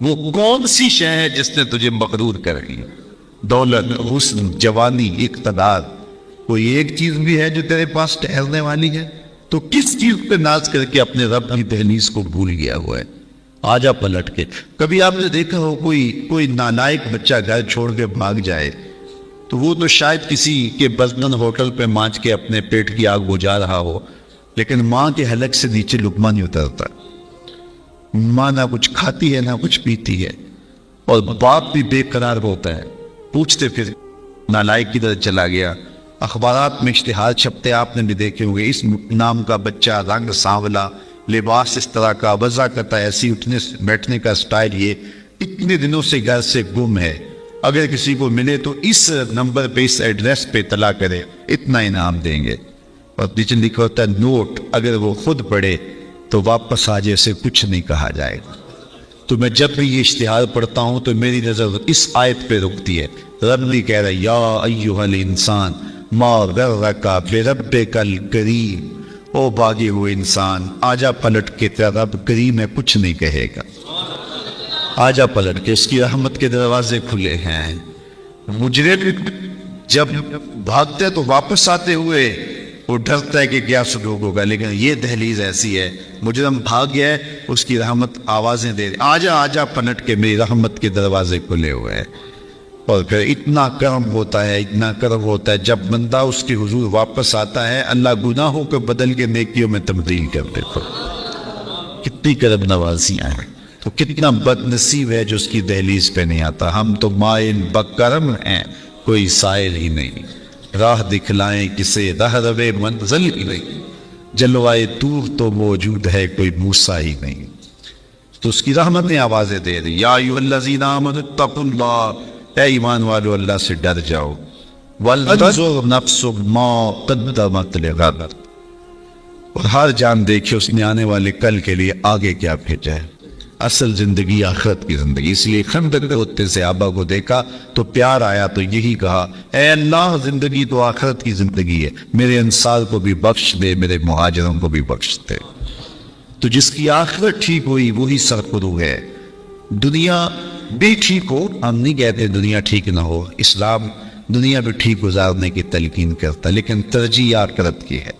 وہ کون سی شے ہے جس نے تجھے مغرور کر دیا؟ دولت، حسن، جوانی، اقتدار، کوئی ایک چیز بھی ہے جو تیرے پاس ٹھہرنے والی ہے؟ تو کس چیز پہ ناز کر کے اپنے رب کی دہلیز کو بھول گیا ہوا ہے؟ آجا پلٹ کے. کبھی آپ نے دیکھا ہو کوئی نالائق بچہ گھر چھوڑ کے بھاگ جائے تو وہ تو شاید کسی کے برتن ہوٹل پہ مانج کے اپنے پیٹ کی آگ بجھا رہا ہو، لیکن ماں کے حلق سے نیچے لقمہ نہیں اترتا. ماں نہ کچھ کھاتی ہے نہ کچھ پیتی ہے، اور باپ بھی بے قرار ہوتا ہے. پوچھتے پھر نالائق کی طرح چلا گیا. اخبارات میں اشتہار چھپتے، آپ نے بھی دیکھے ہوئے، اس نام کا بچہ، رنگ سانولا، لباس اس طرح کا، وضع کرتا ہے ایسی، اٹھنے بیٹھنے کا سٹائل یہ، اتنے دنوں سے گھر سے گم ہے. اگر کسی کو ملے تو اس نمبر پہ، اس ایڈریس پہ اطلاع کرے، اتنا انعام دیں گے. اور نیچے لکھا ہوتا ہے نوٹ، اگر وہ خود پڑھے تو واپس آ جائے، اسے کچھ نہیں کہا جائے گا. تو میں جب بھی یہ اشتہار پڑھتا ہوں تو میری نظر اس آیت پہ رکتی ہے. رب بھی کہہ رہا ہے یا ایھا الانسان ما غرک بربک الکریم، او باغی ہوئے انسان، آجا پلٹ کے تیرا رب کریم ہے، کچھ نہیں کہے گا. آجا پلٹ کے، اس کی رحمت کے دروازے کھلے ہیں. مجرم جب بھاگتے تو واپس آتے ہوئے وہ ڈرتا ہے کہ کیا سلوک ہوگا، لیکن یہ دہلیز ایسی ہے، مجرم بھاگ گیا ہے، اس کی رحمت آوازیں دے رہی، آجا آجا پلٹ کے، میری رحمت کے دروازے کھلے ہوئے ہیں. اور پھر اتنا کرم ہوتا ہے، اتنا کرم ہوتا ہے، جب بندہ اس کے حضور واپس آتا ہے، اللہ گناہوں کو بدل کے نیکیوں میں تبدیل کر دیتا. کتنی کرم نوازیاں ہیں. تو کتنا بد نصیب ہے جو اس کی دہلیز پہ نہیں آتا. ہم تو مائل بکرم ہیں، کوئی سائل ہی نہیں، راہ دکھلائیں کسے راہ روے منزل ہی نہیں، جلوائے طور تو موجود ہے کوئی موسیٰ ہی نہیں. تو اس کی رحمتیں آوازیں دے رہی، یا ایھا الذین آمنوا اتقوا اللہ، اے ایمان والو اللہ سے ڈر جاؤ، وَلْتَنظُرْ نَفْسٌ مَا قَدَّمَتْ لِغَدٍ، اور ہر جان دیکھے اس نے آنے والے کل کے لیے آگے کیا بھیجا ہے. اصل زندگی آخرت کی زندگی. اس لیے خندق ہوتے صحابہ کو دیکھا تو پیار آیا تو یہی کہا، اے اللہ زندگی تو آخرت کی زندگی ہے، میرے انصار کو بھی بخش دے، میرے مہاجروں کو بھی بخش دے. تو جس کی آخرت ٹھیک ہوئی وہی سرخرو ہے. دنیا بھی ٹھیک ہو، ہم نہیں کہتے دنیا ٹھیک نہ ہو، اسلام دنیا بھی ٹھیک گزارنے کی تلقین کرتا، لیکن ترجیح آخرت کی ہے.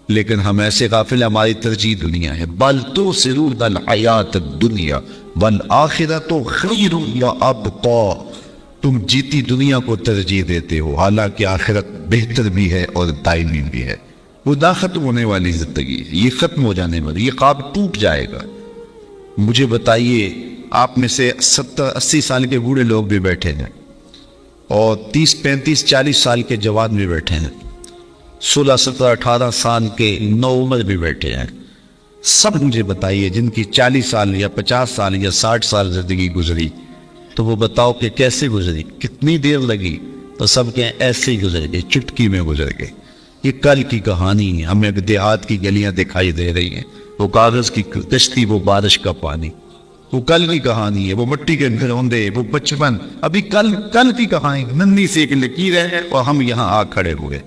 لیکن ہم ایسے غافل، ہماری ترجیح دنیا ہے. بل تؤثرون الحیات الدنیا والآخرۃ خیر وابقیٰ، تم جیتی دنیا کو ترجیح دیتے ہو، حالانکہ آخرت بہتر بھی ہے اور دائمی بھی ہے. وہ نہ ختم ہونے والی زندگی ہے، یہ ختم ہو جانے والی، یہ خواب ٹوٹ جائے گا. مجھے بتائیے، آپ میں سے 70-80 سال کے بوڑھے لوگ بھی بیٹھے ہیں، اور 30-35-40 سال کے جوان بھی بیٹھے ہیں، 16-17-18 سال کے نوعمر بھی بیٹھے ہیں. سب مجھے بتائیے جن کی 40 سال یا 50 سال یا 60 سال زندگی گزری، تو وہ بتاؤ کہ کیسے گزری، کتنی دیر لگی؟ تو سب کہیں ایسے ہی گزر گئے، چٹکی میں گزر گئے. یہ کل کی کہانی ہے. ہمیں دیہات کی گلیاں دکھائی دے رہی ہیں، وہ کاغذ کی کشتی، وہ بارش کا پانی، وہ کل کی کہانی ہے. وہ مٹی کے گھروندے، وہ بچپن، ابھی کل کی کہانی، ننھی سی ایک لکیر ہے اور ہم یہاں آ کھڑے ہوئے.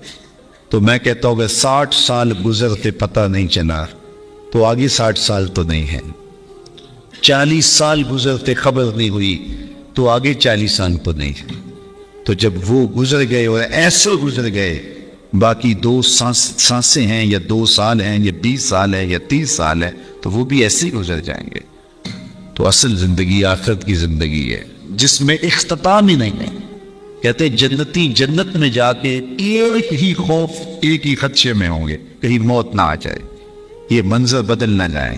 تو میں کہتا ہوں کہ 60 سال گزرتے پتہ نہیں چلا تو آگے 60 سال تو نہیں ہے. 40 سال گزرتے خبر نہیں ہوئی تو آگے 40 سال تو نہیں ہے. تو جب وہ گزر گئے اور ایسے گزر گئے، باقی 2 سانسیں ہیں یا 2 سال ہیں یا 20 سال ہے یا 30 سال ہے، تو وہ بھی ایسے ہی گزر جائیں گے. تو اصل زندگی آخرت کی زندگی ہے جس میں اختتام ہی نہیں ہے. کہتے جنتی جنت میں جا کے ایک ہی خوف، ایک ہی خدشے میں ہوں گے، کہیں موت نہ آ جائے، یہ منظر بدل نہ جائے.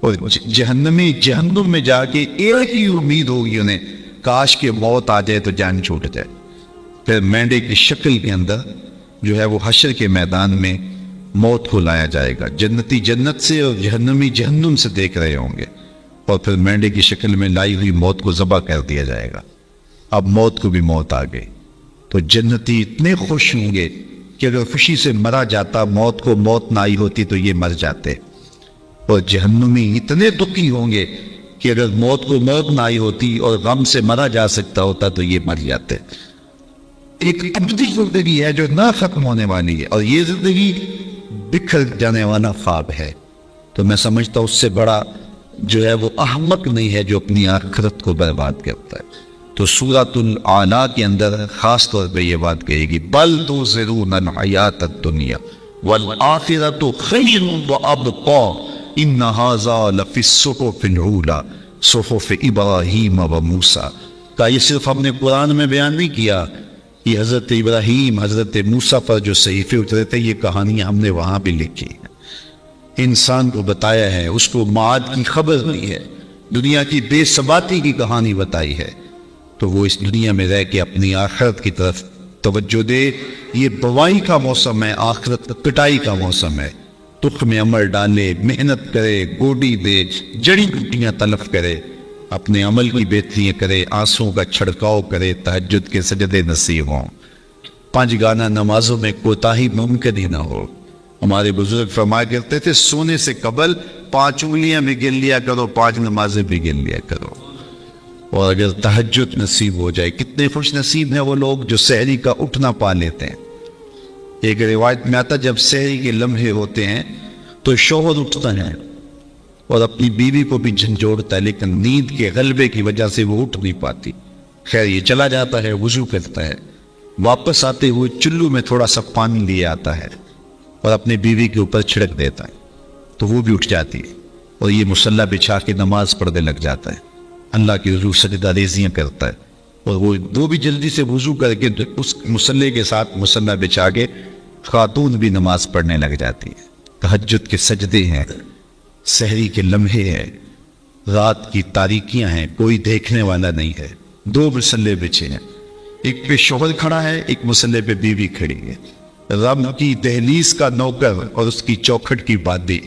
اور جہنمی جہنم میں جا کے ایک ہی امید ہوگی انہیں، کاش کہ موت آ جائے تو جان چھوٹ جائے. پھر مینڈے کی شکل کے اندر جو ہے وہ حشر کے میدان میں موت کو لایا جائے گا. جنتی جنت سے اور جہنمی جہنم سے دیکھ رہے ہوں گے، اور پھر مینڈے کی شکل میں لائی ہوئی موت کو ذبح کر دیا جائے گا. اب موت کو بھی موت آ گئی. تو جنتی اتنے خوش ہوں گے کہ اگر خوشی سے مرا جاتا، موت کو موت نہ آئی ہوتی تو یہ مر جاتے. اور جہنمی اتنے دکھی ہوں گے کہ اگر موت کو موت نہ آئی ہوتی اور غم سے مرا جا سکتا ہوتا تو یہ مر جاتے. ایک ابدی زندگی ہے جو نہ ختم ہونے والی ہے، اور یہ زندگی بکھر جانے والا خواب ہے. تو میں سمجھتا ہوں اس سے بڑا جو ہے وہ احمق نہیں ہے جو اپنی آخرت کو برباد کرتا ہے. تو سورۃ الاعلیٰ کے اندر خاص طور پہ یہ بات کہے گی، بل تؤثرون الحیات الدنیا والآخرۃ خیر وابقا ان ھذا لفی الصحف العولی صحف ابراہیم و موسیٰ۔ کا یہ صرف ہم نے قرآن میں بیان نہیں کیا، یہ حضرت ابراہیم حضرت موسیٰ پر جو صحیفے اترے تھے یہ کہانیاں ہم نے وہاں بھی لکھی ہیں، انسان کو بتایا ہے، اس کو معاد کی خبر دی ہے، دنیا کی بے ثباتی کی کہانی بتائی ہے، تو وہ اس دنیا میں رہ کے اپنی آخرت کی طرف توجہ دے۔ یہ بوائی کا موسم ہے، آخرت پٹائی کا موسم ہے، تخم عمل ڈالے، محنت کرے، گوڈی دے، جڑی بوٹیاں تلف کرے، اپنے عمل کی بہتریاں کرے، آنسوں کا چھڑکاؤ کرے، تہجد کے سجدے نصیب ہوں، 5 گانا نمازوں میں کوتاہی ممکن ہی نہ ہو۔ ہمارے بزرگ فرمایا کرتے تھے سونے سے قبل 5 انگلیاں بھی گن لیا کرو، 5 نمازیں بھی گن لیا کرو، اور اگر تہجد نصیب ہو جائے، کتنے خوش نصیب ہیں وہ لوگ جو سحری کا اٹھنا پا لیتے ہیں۔ ایک روایت میں آتا جب سحری کے لمحے ہوتے ہیں تو شوہر اٹھتا ہے اور اپنی بیوی کو بھی جھنجھوڑتا ہے، لیکن نیند کے غلبے کی وجہ سے وہ اٹھ نہیں پاتی، خیر یہ چلا جاتا ہے، وضو کرتا ہے، واپس آتے ہوئے چلو میں تھوڑا سا پانی لیے آتا ہے اور اپنی بیوی کے اوپر چھڑک دیتا ہے، تو وہ بھی اٹھ جاتی ہے اور یہ مصلی بچھا کے نماز پڑھنے لگ جاتا ہے، اللہ کی حضور سجدہ ریزیاں کرتا ہے، اور وہ بھی جلدی سے وضو کر کے اس مصلی کے ساتھ مصلی بچھا کے خاتون بھی نماز پڑھنے لگ جاتی ہے۔ تہجد کے سجدے ہیں، سحری کے لمحے ہیں، رات کی تاریکیاں ہیں، کوئی دیکھنے والا نہیں ہے، 2 مصلی بچھے ہیں، ایک پہ شوہر کھڑا ہے، ایک مصلی پہ بیوی کھڑی ہے، رب کی دہلیز کا نوکر اور اس کی چوکھٹ کی بادی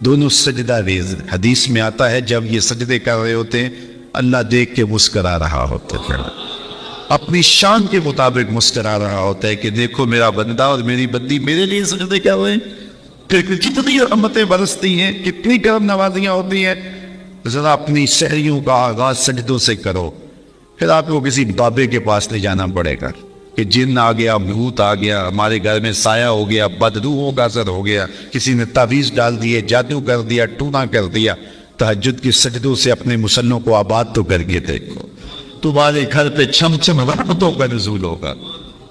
دونوں سجدہ ریز۔ حدیث میں آتا ہے جب یہ سجدے کر رہے ہوتے ہیں اللہ دیکھ کے مسکرا رہا ہوتا ہے، اپنی شان کے مطابق مسکرا رہا ہوتا ہے کہ دیکھو میرا بندہ اور میری بندی میرے لیے سجدے کیا ہوئے ہیں، پھر کتنی رحمتیں برستی ہیں، کتنی کرم نوازیاں ہوتی ہیں۔ ذرا اپنی سحریوں کا آغاز سجدوں سے کرو، پھر آپ کو کسی بابے کے پاس نہیں جانا پڑے گا کہ جن آ گیا، بھوت آ گیا، ہمارے گھر میں سایہ ہو گیا، بدروحوں کا اثر ہو گیا، کسی نے تعویذ ڈال دیے، جادو کر دیا، ٹونا کر دیا۔ تہجد کے سجدوں سے اپنے مسلوں کو آباد تو کر کے دیکھو، تمہارے گھر پہ چھم چھم رحمتوں کا نزول ہوگا،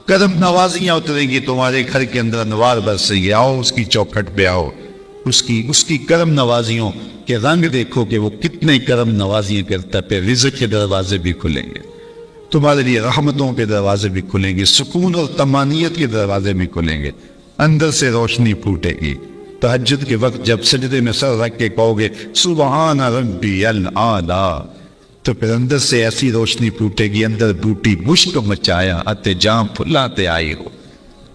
کرم نوازیاں اتریں گی تمہارے گھر کے اندر، انوار برسیں گے، آؤ اس کی چوکھٹ پہ آؤ، اس کی کرم نوازیوں کے رنگ دیکھو کہ وہ کتنے کرم نوازیاں کرتا ہے، پہ رزق کے دروازے بھی کھلیں گے، تمہارے لیے رحمتوں کے دروازے بھی کھلیں گے، سکون اور طمانینت کے دروازے بھی کھلیں گے، اندر سے روشنی پھوٹے گی۔ تہجد کے وقت جب سجدے میں سر رکھ کے کہو گے سبحان ربی الاعلی، تو پھر اندر سے ایسی روشنی پھوٹے گی، اندر بوٹی مشک مچایا اتے جام پھلاتے آئی ہو،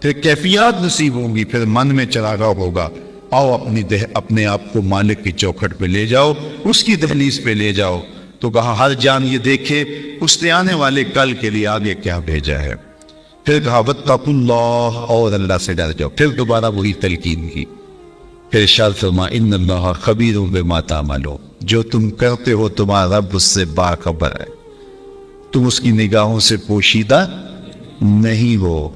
پھر کیفیات نصیب ہوں گی، پھر من میں چراغا ہوگا، آؤ اپنے آپ کو مالک کی چوکھٹ پہ لے جاؤ، اس کی دہلیز پہ لے جاؤ۔ تو کہا ہر جان یہ دیکھے اس نے آنے والے کل کے لیے آگے کیا بھیجا ہے، پھر کہا واتقوا اللہ، اور اللہ سے ڈر جاؤ، پھر دوبارہ وہی تلقین کی، پھر ارشاد فرما ان اللہ خبیر بما تعملون، جو تم کرتے ہو تمہارا رب اس سے باخبر ہے، تم اس کی نگاہوں سے پوشیدہ نہیں ہو۔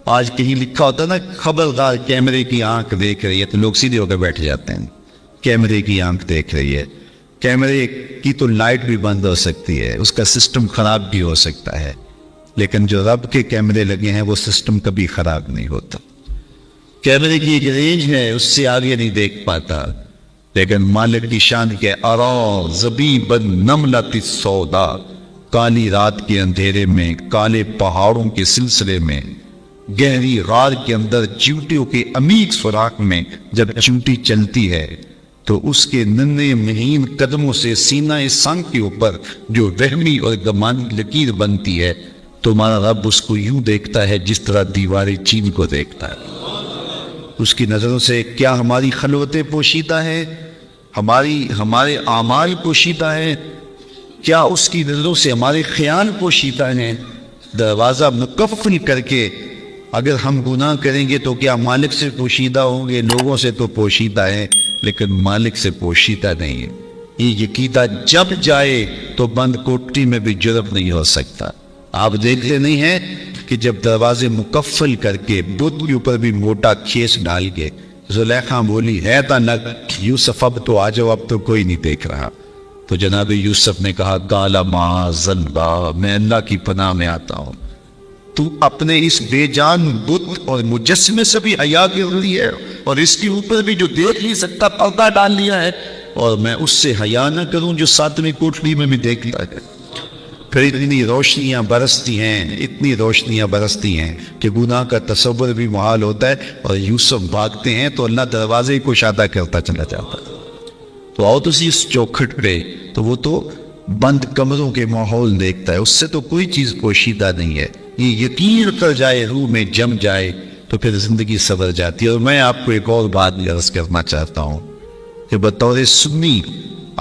آج کہیں لکھا ہوتا نا خبردار کیمرے کی آنکھ دیکھ رہی ہے، تو لوگ سیدھے ہو کے بیٹھ جاتے ہیں، کیمرے کی آنکھ دیکھ رہی ہے، کیمرے کی تو لائٹ بھی بند ہو سکتی ہے، اس کا سسٹم خراب بھی ہو سکتا ہے، لیکن جو رب کے کیمرے لگے ہیں وہ سسٹم کبھی خراب نہیں ہوتا۔ کیمرے کی ایک رینج ہے، اس سے آگے نہیں دیکھ پاتا، لیکن مالک کی شان کے ارا زبیبا نملۃ السودا، کالی رات کے اندھیرے میں، کالے پہاڑوں کے سلسلے میں، گہری غار کے اندر چیونٹیوں کے عمیق سوراخ میں جب چیونٹی چلتی ہے تو اس کے ننھے مہین قدموں سے سینہ سنگ کے اوپر جو وہمی اور گمانی لکیر بنتی ہے، تمہارا رب اس کو یوں دیکھتا ہے جس طرح دیوار چین کو دیکھتا ہے۔ اس کی نظروں سے کیا ہماری خلوتیں پوشیدہ ہیں، ہمارے اعمال پوشیدہ ہیں، کیا اس کی نظروں سے ہمارے خیال پوشیدہ ہیں؟ دروازہ مقفل کر کے اگر ہم گناہ کریں گے تو کیا مالک سے پوشیدہ ہوں گے؟ لوگوں سے تو پوشیدہ ہیں لیکن مالک سے پوشیدہ نہیں ہے۔ یہ عقیدہ جب جائے تو بند کوٹری میں بھی جرم نہیں ہو سکتا۔ آپ دیکھتے نہیں ہیں کہ جب دروازے مقفل کر کے بت کے اوپر بھی موٹا کھیس ڈال کے زلیخا بولی ہے تا نگ یوسف اب تو آ جاؤ، اب تو کوئی نہیں دیکھ رہا، تو جناب یوسف نے کہا قال معاذ اللہ، میں اللہ کی پناہ میں آتا ہوں۔ تو اپنے اس بے جان بت اور مجسمے سے بھی حیا کر لی ہے، اور اس کے اوپر بھی جو دیکھ نہیں سکتا پردہ ڈال لیا ہے، اور میں اس سے حیا نہ کروں جو ساتویں کوٹری میں بھی دیکھتا ہے۔ پھر اتنی روشنیاں برستی ہیں، اتنی روشنیاں برستی ہیں کہ گناہ کا تصور بھی محال ہوتا ہے، اور یوسف بھاگتے ہیں تو اللہ دروازے کو کشادہ کرتا چلا جاتا ہے۔ تو آؤ تو اس چوکھٹ پہ تو وہ تو بند کمروں کے ماحول دیکھتا ہے، اس سے تو کوئی چیز پوشیدہ نہیں ہے۔ یہ یقین کر جائے، روح میں جم جائے تو پھر زندگی سنور جاتی ہے۔ اور میں آپ کو ایک اور بات عرض کرنا چاہتا ہوں کہ بطور سنی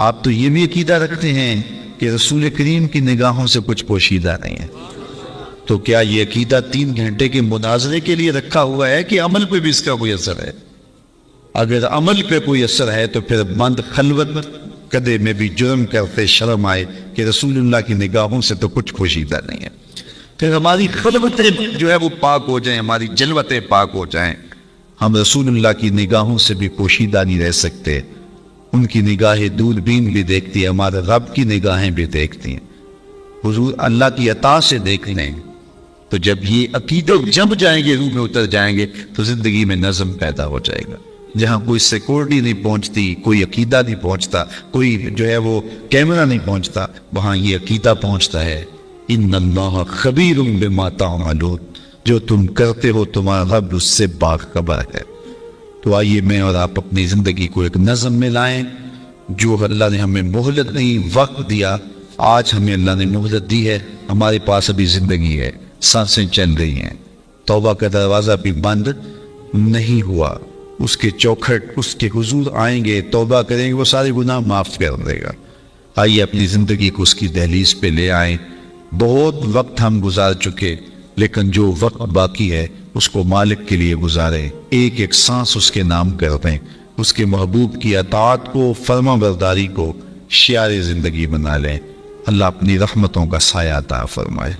آپ تو یہ بھی عقیدہ رکھتے ہیں کہ رسول کریم کی نگاہوں سے کچھ پوشیدہ نہیں ہے، تو کیا یہ عقیدہ 3 گھنٹے کے مناظرے کے لیے رکھا ہوا ہے کہ عمل پہ بھی اس کا کوئی اثر ہے؟ اگر عمل پہ کوئی اثر ہے تو پھر بند خلوت کدے میں بھی جرم کرتے شرم آئے کہ رسول اللہ کی نگاہوں سے تو کچھ پوشیدہ نہیں ہے۔ پھر ہماری خلوتیں جو ہے وہ پاک ہو جائیں، ہماری جلوتیں پاک ہو جائیں، ہم رسول اللہ کی نگاہوں سے بھی پوشیدہ نہیں رہ سکتے۔ ان کی نگاہیں دوربین بھی دیکھتی ہے، ہمارے رب کی نگاہیں بھی دیکھتی ہیں، حضور اللہ کی عطا سے دیکھ لیں۔ تو جب یہ عقیدے جم جائیں گے، روح میں اتر جائیں گے، تو زندگی میں نظم پیدا ہو جائے گا۔ جہاں کوئی سیکورٹی نہیں پہنچتی، کوئی عقیدہ نہیں پہنچتا، کوئی جو ہے وہ کیمرہ نہیں پہنچتا، وہاں یہ عقیدہ پہنچتا ہے، ان اللہ خبیر بما تعملون، جو تم کرتے ہو تمہارا رب اس سے باخبر ہے۔ تو آئیے میں اور آپ اپنی زندگی کو ایک نظم میں لائیں۔ جو اللہ نے ہمیں مہلت نہیں، وقت دیا، آج ہمیں اللہ نے مہلت دی ہے، ہمارے پاس ابھی زندگی ہے، سانسیں چل رہی ہیں، توبہ کا دروازہ بھی بند نہیں ہوا، اس کے چوکھٹ اس کے حضور آئیں گے، توبہ کریں گے، وہ سارے گناہ معاف کر دے گا۔ آئیے اپنی زندگی کو اس کی دہلیز پہ لے آئیں۔ بہت وقت ہم گزار چکے، لیکن جو وقت باقی ہے اس کو مالک کے لیے گزاریں، ایک ایک سانس اس کے نام کر دیں، اس کے محبوب کی اطاعت کو، فرما برداری کو شعار زندگی بنا لیں۔ اللہ اپنی رحمتوں کا سایہ عطا فرمائے۔